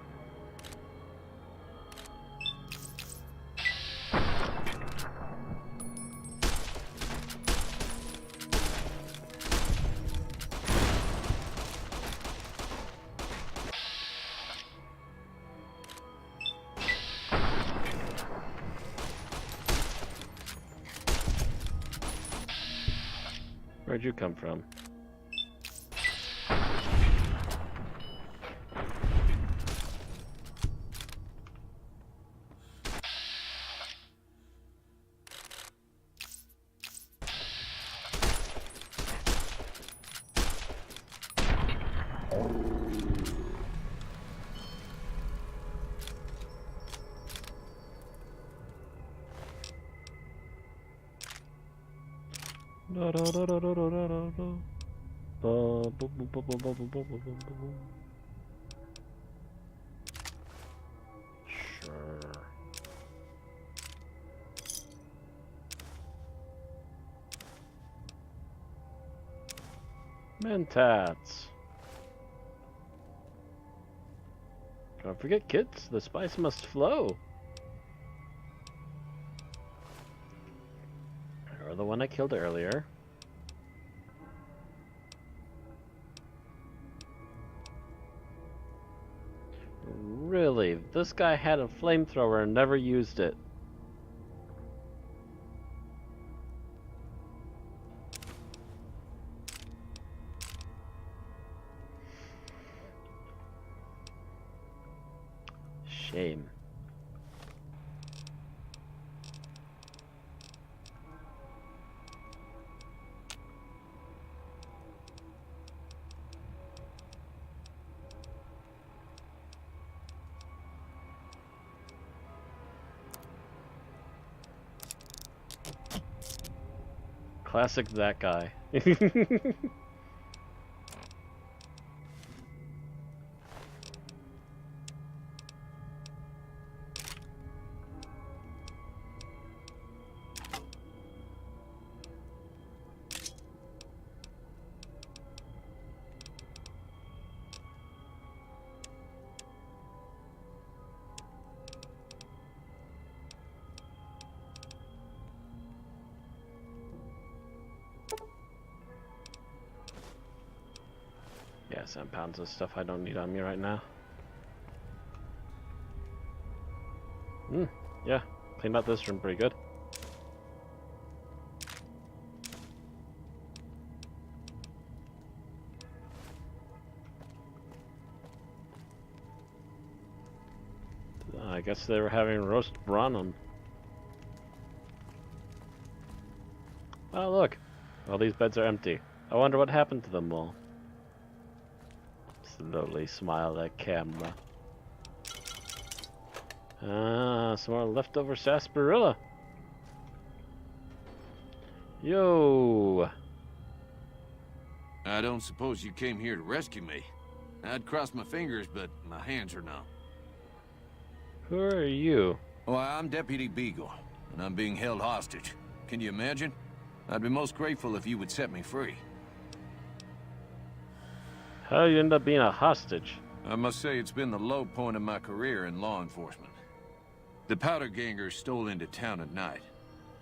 Where'd you come from? Sure. Mentats. Don't forget, kids, the spice must flow. Or the one I killed earlier. Really? This guy had a flamethrower and never used it. Shame. Classic that guy. Yeah, 7 pounds of stuff I don't need on me right now. Yeah, cleaned out this room pretty good. I guess they were having roast brawn on. Oh look, all these beds are empty. I wonder what happened to them all. Slowly smile at camera. Ah, some more leftover sarsaparilla. Yo! I don't suppose you came here to rescue me. I'd cross my fingers, but my hands are numb. Who are you? Well, I'm Deputy Beagle, and I'm being held hostage. Can you imagine? I'd be most grateful if you would set me free. How you end up being a hostage? I must say it's been the low point of my career in law enforcement. The powder gangers stole into town at night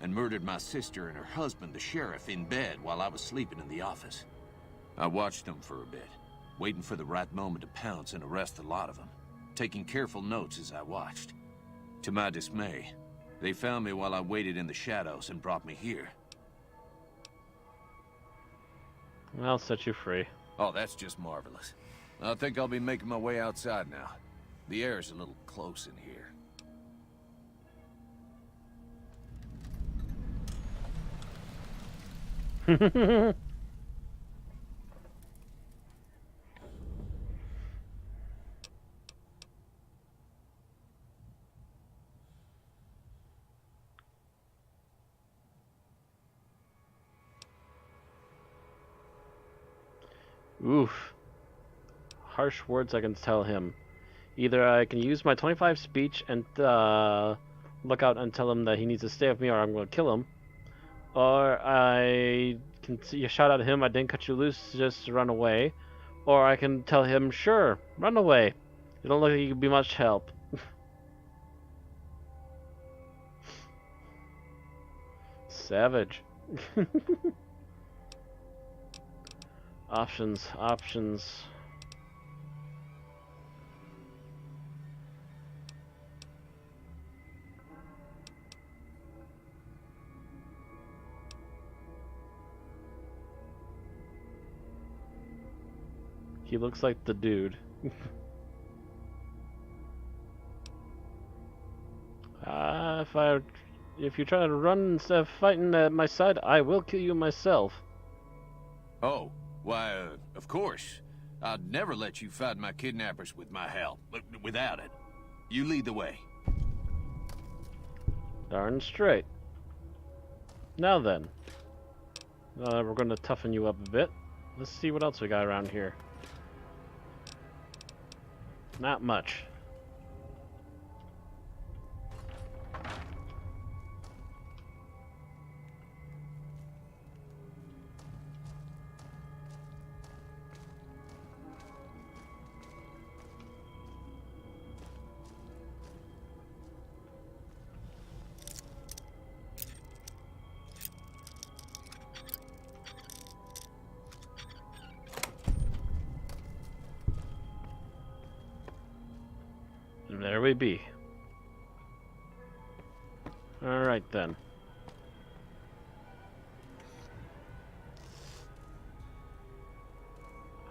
and murdered my sister and her husband, the sheriff, in bed while I was sleeping in the office. I watched them for a bit, waiting for the right moment to pounce and arrest the lot of them, taking careful notes as I watched. To my dismay, they found me while I waited in the shadows and brought me here. I'll set you free. Oh, that's just marvelous. I think I'll be making my way outside now. The air's a little close in here. Oof. Harsh words I can tell him. Either I can use my 25 speech and look out and tell him that he needs to stay with me or I'm going to kill him. Or I can shout at him, I didn't cut you loose, just run away. Or I can tell him, sure, run away. You don't look like you could be much help. Savage. Options, options. He looks like the dude. If you try to run instead of fighting at my side, I will kill you myself. Oh, why, of course. I'd never let you fight my kidnappers with my help, but without it. You lead the way. Darn straight. Now then, we're going to toughen you up a bit. Let's see what else we got around here. Not much. And there we be. Alright then.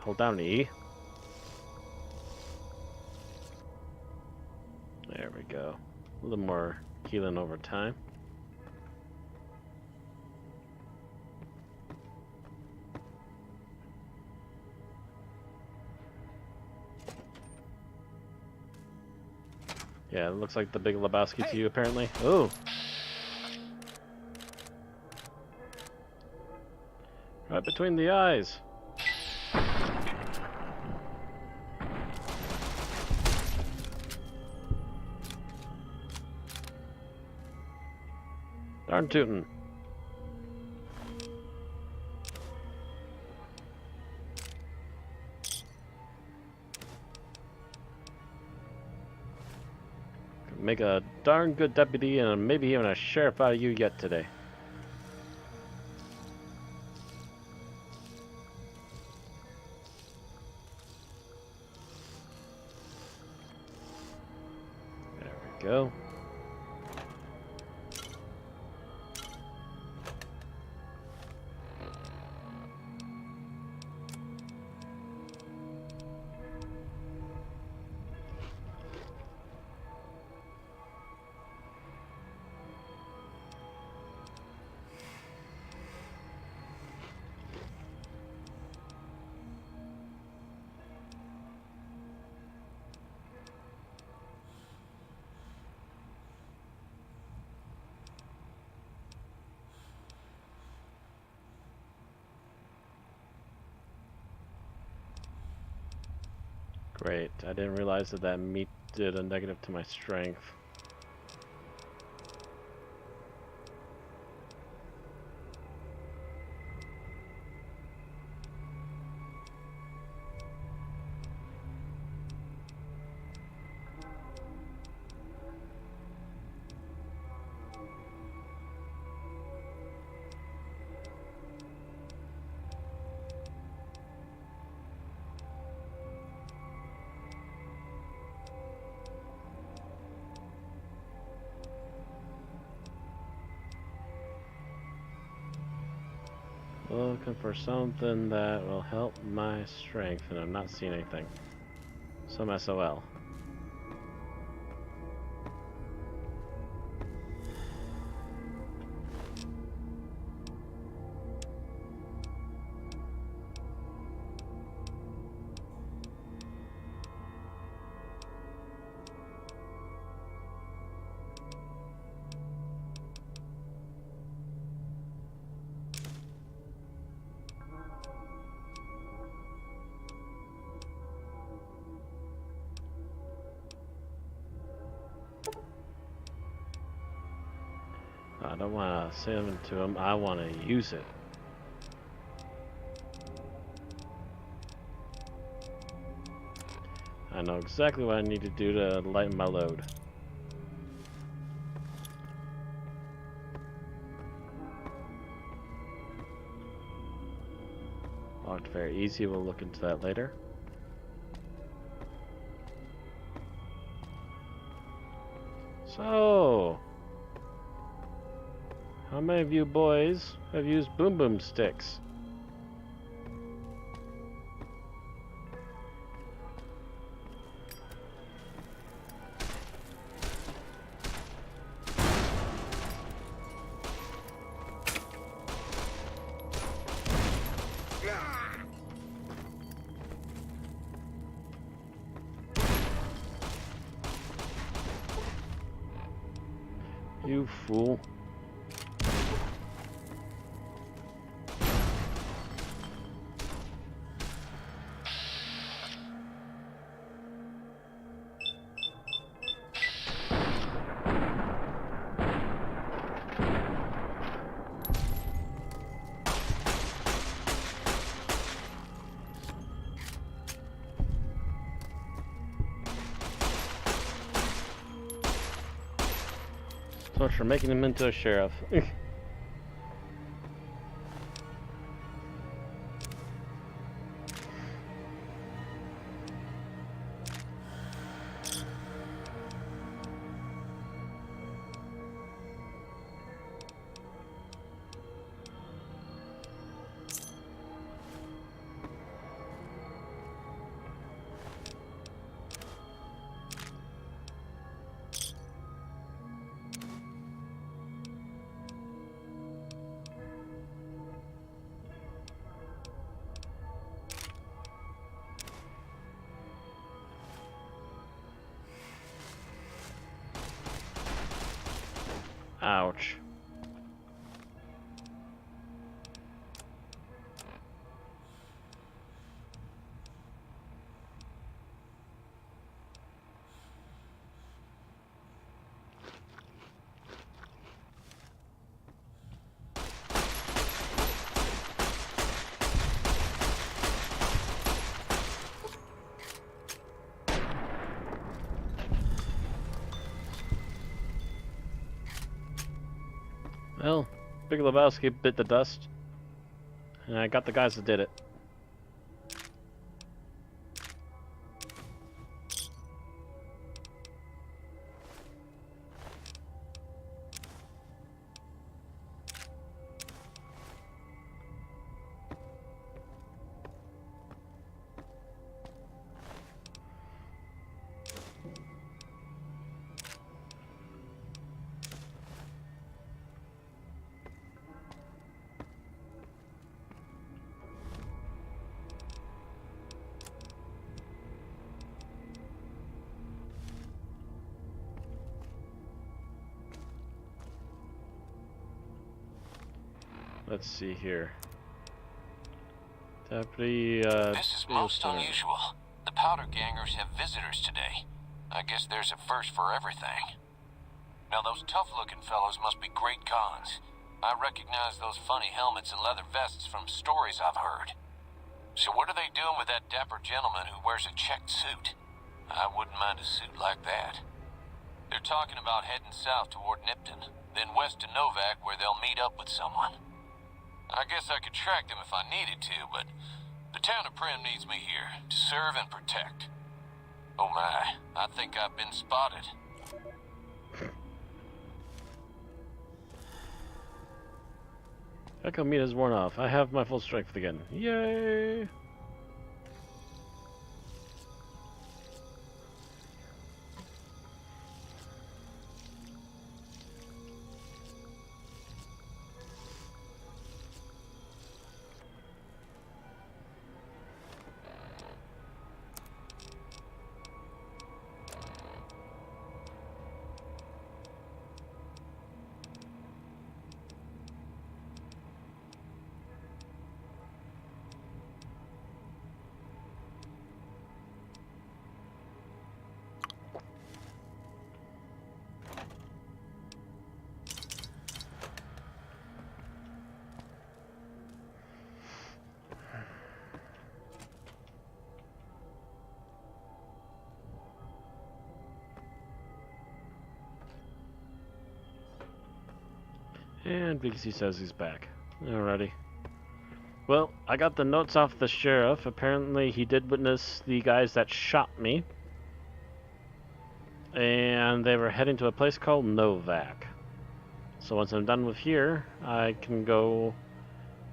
Hold down E. There we go. A little more healing over time. Yeah, it looks like the Big Lebowski to you, apparently. Oh! Right between the eyes. Darn tootin'. Make a darn good deputy and maybe even a sheriff out of you yet today. There we go. Great. I didn't realize that that meat did a negative to my strength. Looking for something that will help my strength, and I'm not seeing anything. Some SOL. I don't want to send it to him, I want to use it. I know exactly what I need to do to lighten my load. Locked very easy, we'll look into that later. So, how many of you boys have used boom boom sticks? You fool. So much for making him into a sheriff. Ouch. Well, Big Lebowski bit the dust, and I got the guys that did it. Let's see here. Deputy, This is most unusual. The Powder Gangers have visitors today. I guess there's a first for everything. Now those tough-looking fellows must be great cons. I recognize those funny helmets and leather vests from stories I've heard. So what are they doing with that dapper gentleman who wears a checked suit? I wouldn't mind a suit like that. They're talking about heading south toward Nipton, then west to Novak where they'll meet up with someone. I guess I could track them if I needed to, but the town of Primm needs me here to serve and protect. Oh my, I think I've been spotted. Echo meat is worn off. I have my full strength again. Yay! And because he says he's back. Alrighty. Well, I got the notes off the sheriff. Apparently he did witness the guys that shot me. And they were heading to a place called Novak. So once I'm done with here, I can go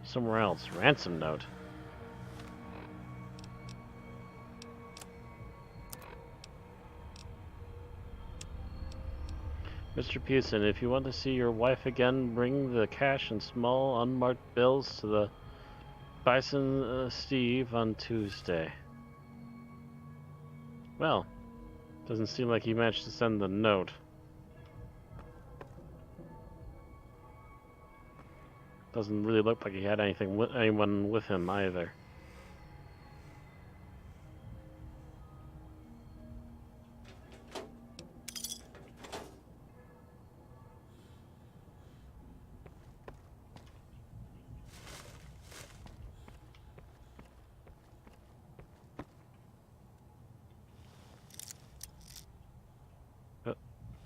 somewhere else. Ransom note. Mr. Pearson, if you want to see your wife again, bring the cash and small unmarked bills to the Bison Steve on Tuesday. Well, doesn't seem like he managed to send the note. Doesn't really look like he had anyone with him either.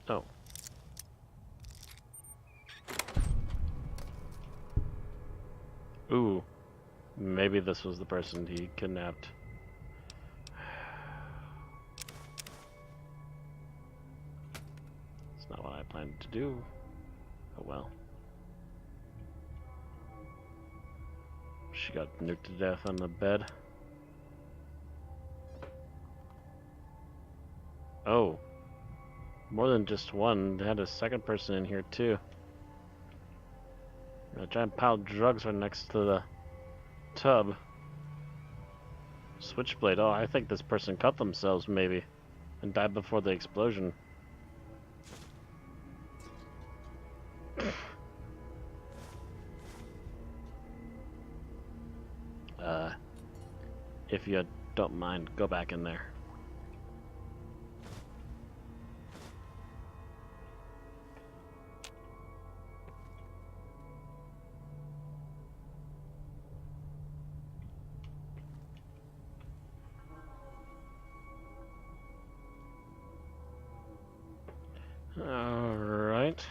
Oh. Ooh. Maybe this was the person he kidnapped. It's not what I planned to do. Oh well. She got nuked to death on the bed. Oh. More than just one. They had a second person in here too. A giant pile of drugs right next to the tub. Switchblade. Oh, I think this person cut themselves maybe and died before the explosion. If you don't mind, go back in there. Alright.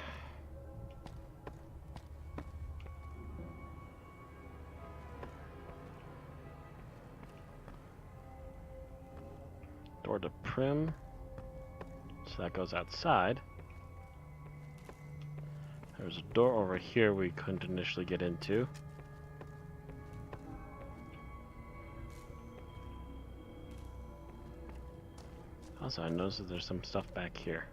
Door to Primm. So that goes outside. There's a door over here we couldn't initially get into. Also, I noticed that there's some stuff back here.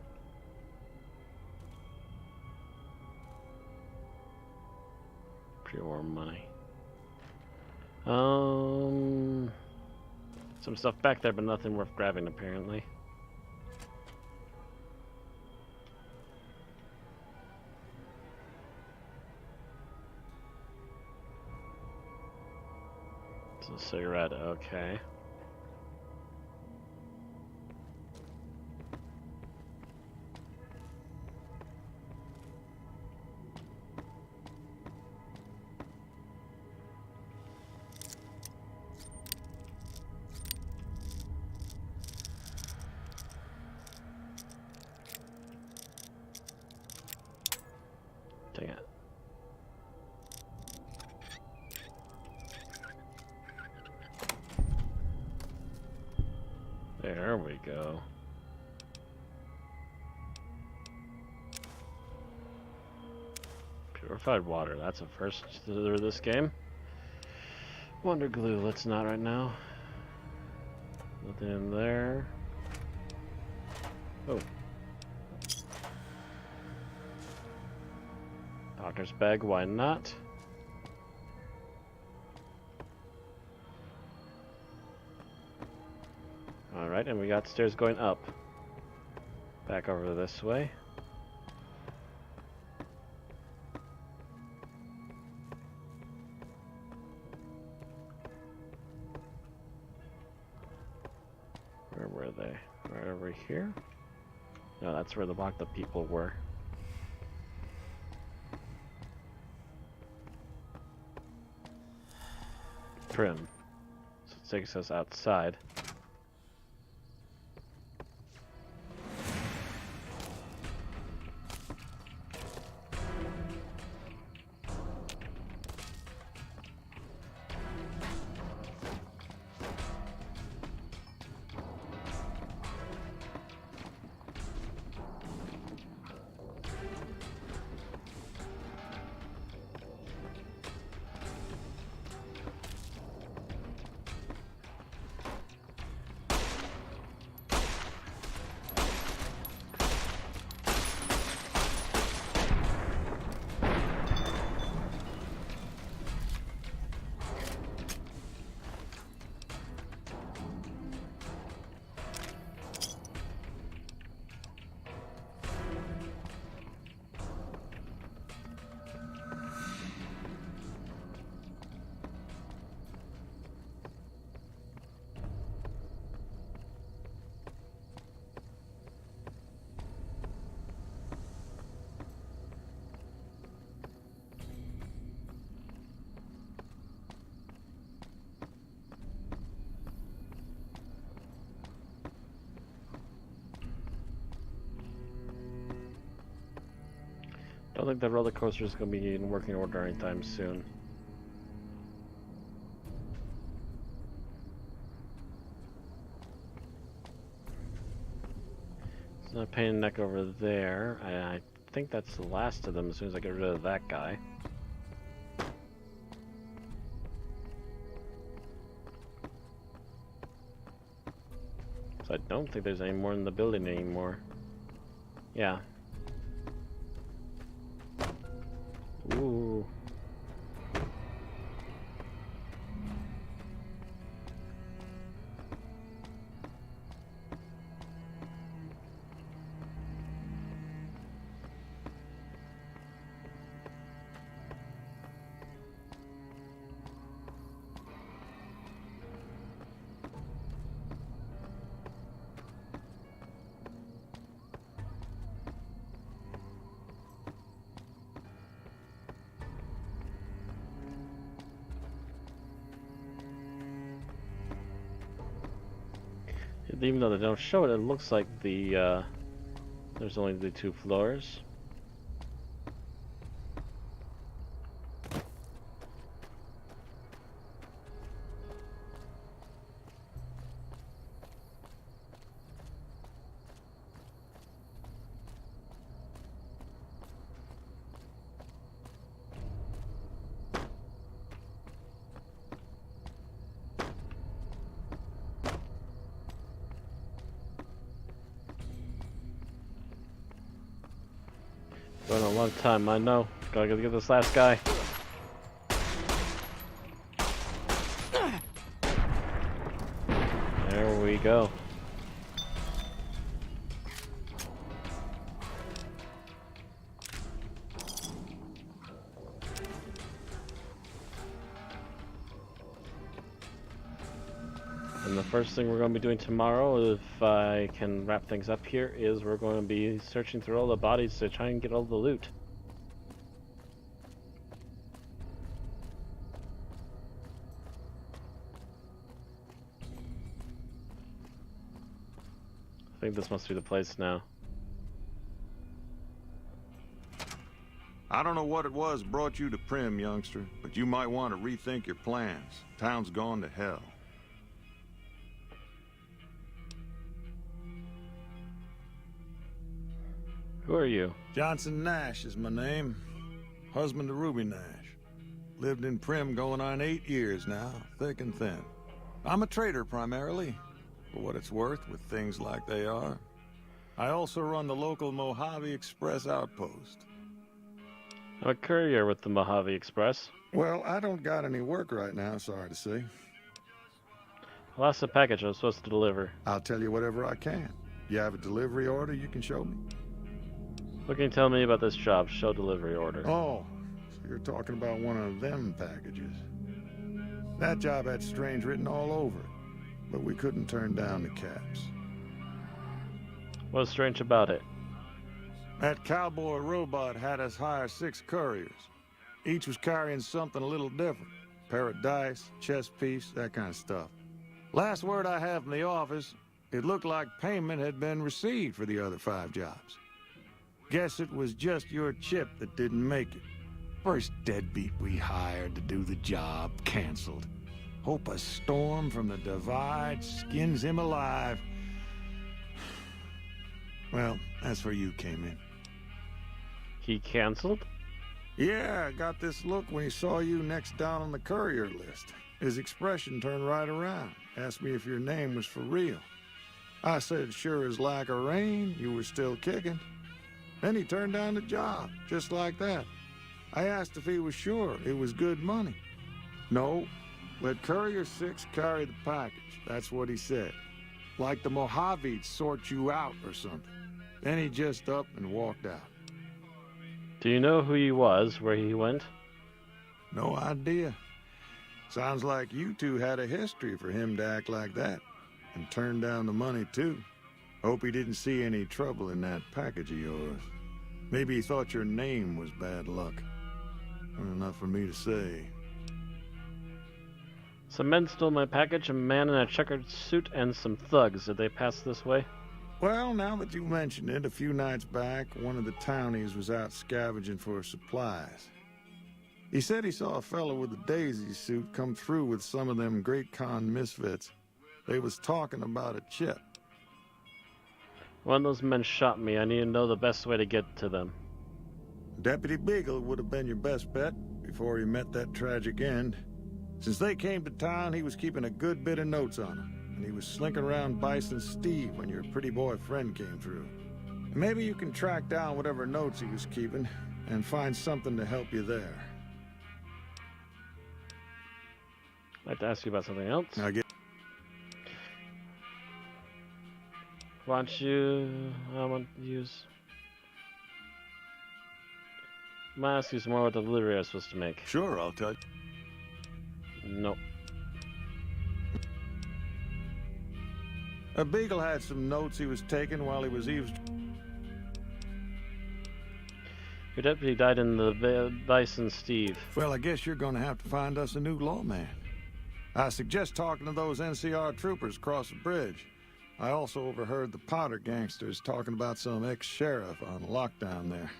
Pre-war money. Some stuff back there, but nothing worth grabbing, apparently. It's a cigarette, okay. Dang it. There we go. Purified water, that's a first through this game. Wonder glue, let's not right now. Nothing in there. Oh. Doctor's bag, why not? Alright, and we got stairs going up. Back over this way. Where were they? Right over here? No, that's where the locked up people were. Primm. So it takes us outside. Don't think the roller coaster is going to be in working order anytime soon. It's not a pain in the neck over there. I think that's the last of them as soon as I get rid of that guy. So I don't think there's any more in the building anymore. Yeah. Ooh. Even though they don't show it, it looks like the there's only the 2 floors. Been a long time, I know. Gotta get this last guy. There we go. And the first thing we're going to be doing tomorrow, if I can wrap things up here, is we're going to be searching through all the bodies to try and get all the loot. I think this must be the place now. I don't know what it was brought you to Primm, youngster, but you might want to rethink your plans. Town's gone to hell. Who are you? Johnson Nash is my name. Husband to Ruby Nash. Lived in Primm going on 8 years now, thick and thin. I'm a trader primarily, for what it's worth with things like they are. I also run the local Mojave Express outpost. I'm a courier with the Mojave Express. Well, I don't got any work right now, sorry to say. I lost the package I was supposed to deliver. I'll tell you whatever I can. You have a delivery order you can show me? What can you tell me about this job? Show delivery order. Oh, so you're talking about one of them packages. That job had strange written all over it, but we couldn't turn down the caps. What's strange about it? That cowboy robot had us hire 6 couriers. Each was carrying something a little different. Pair of dice, chess piece, that kind of stuff. Last word I have from the office, it looked like payment had been received for the other 5 jobs. Guess it was just your chip that didn't make it. First deadbeat we hired to do the job canceled. Hope a storm from the divide skins him alive. Well, that's where you came in. He canceled? Yeah, I got this look when he saw you next down on the courier list. His expression turned right around. Asked me if your name was for real. I said, sure as like a rain, you were still kicking. Then he turned down the job, just like that. I asked if he was sure it was good money. No, let Courier 6 carry the package. That's what he said. Like the Mojave'd sort you out or something. Then he just up and walked out. Do you know who he was, where he went? No idea. Sounds like you two had a history for him to act like that. And turn down the money, too. Hope he didn't see any trouble in that package of yours. Maybe he thought your name was bad luck. Well, enough for me to say. Some men stole my package, a man in a checkered suit, and some thugs. Did they pass this way? Well, now that you mention it, a few nights back, one of the townies was out scavenging for supplies. He said he saw a fellow with a daisy suit come through with some of them Great Khan misfits. They was talking about a chip. One of those men shot me. I need to know the best way to get to them. Deputy Beagle would have been your best bet before he met that tragic end. Since they came to town, he was keeping a good bit of notes on him. And he was slinking around Bison Steve when your pretty boy friend came through. And maybe you can track down whatever notes he was keeping and find something to help you there. I'd like to ask you about something else. I get. Why don't you... I want to use... I'm gonna ask you some more what the delivery I was supposed to make. Sure, I'll tell you. Nope. A Beagle had some notes he was taking while he was eavesdropping. Your deputy died in the Bison Steve. Well, I guess you're gonna have to find us a new lawman. I suggest talking to those NCR troopers across the bridge. I also overheard the Powder gangsters talking about some ex-sheriff on lockdown there.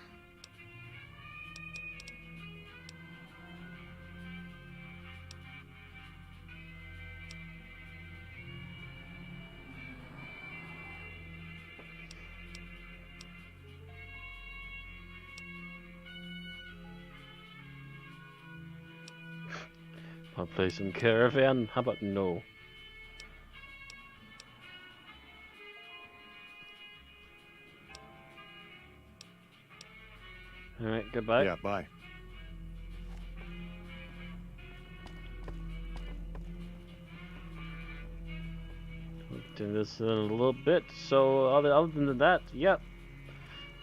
I'll play some Caravan. How about no? Alright, goodbye. Yeah, bye. We'll do this in a little bit. So, other than that, yep.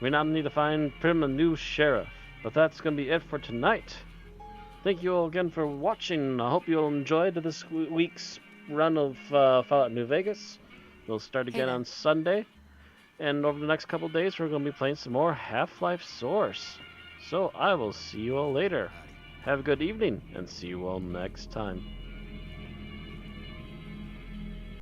We now need to find Primm a new sheriff. But that's going to be it for tonight. Thank you all again for watching. I hope you all enjoyed this week's run of Fallout New Vegas. We'll start again on Sunday. And over the next couple days, we're going to be playing some more Half-Life Source. So I will see you all later. Have a good evening, and see you all next time.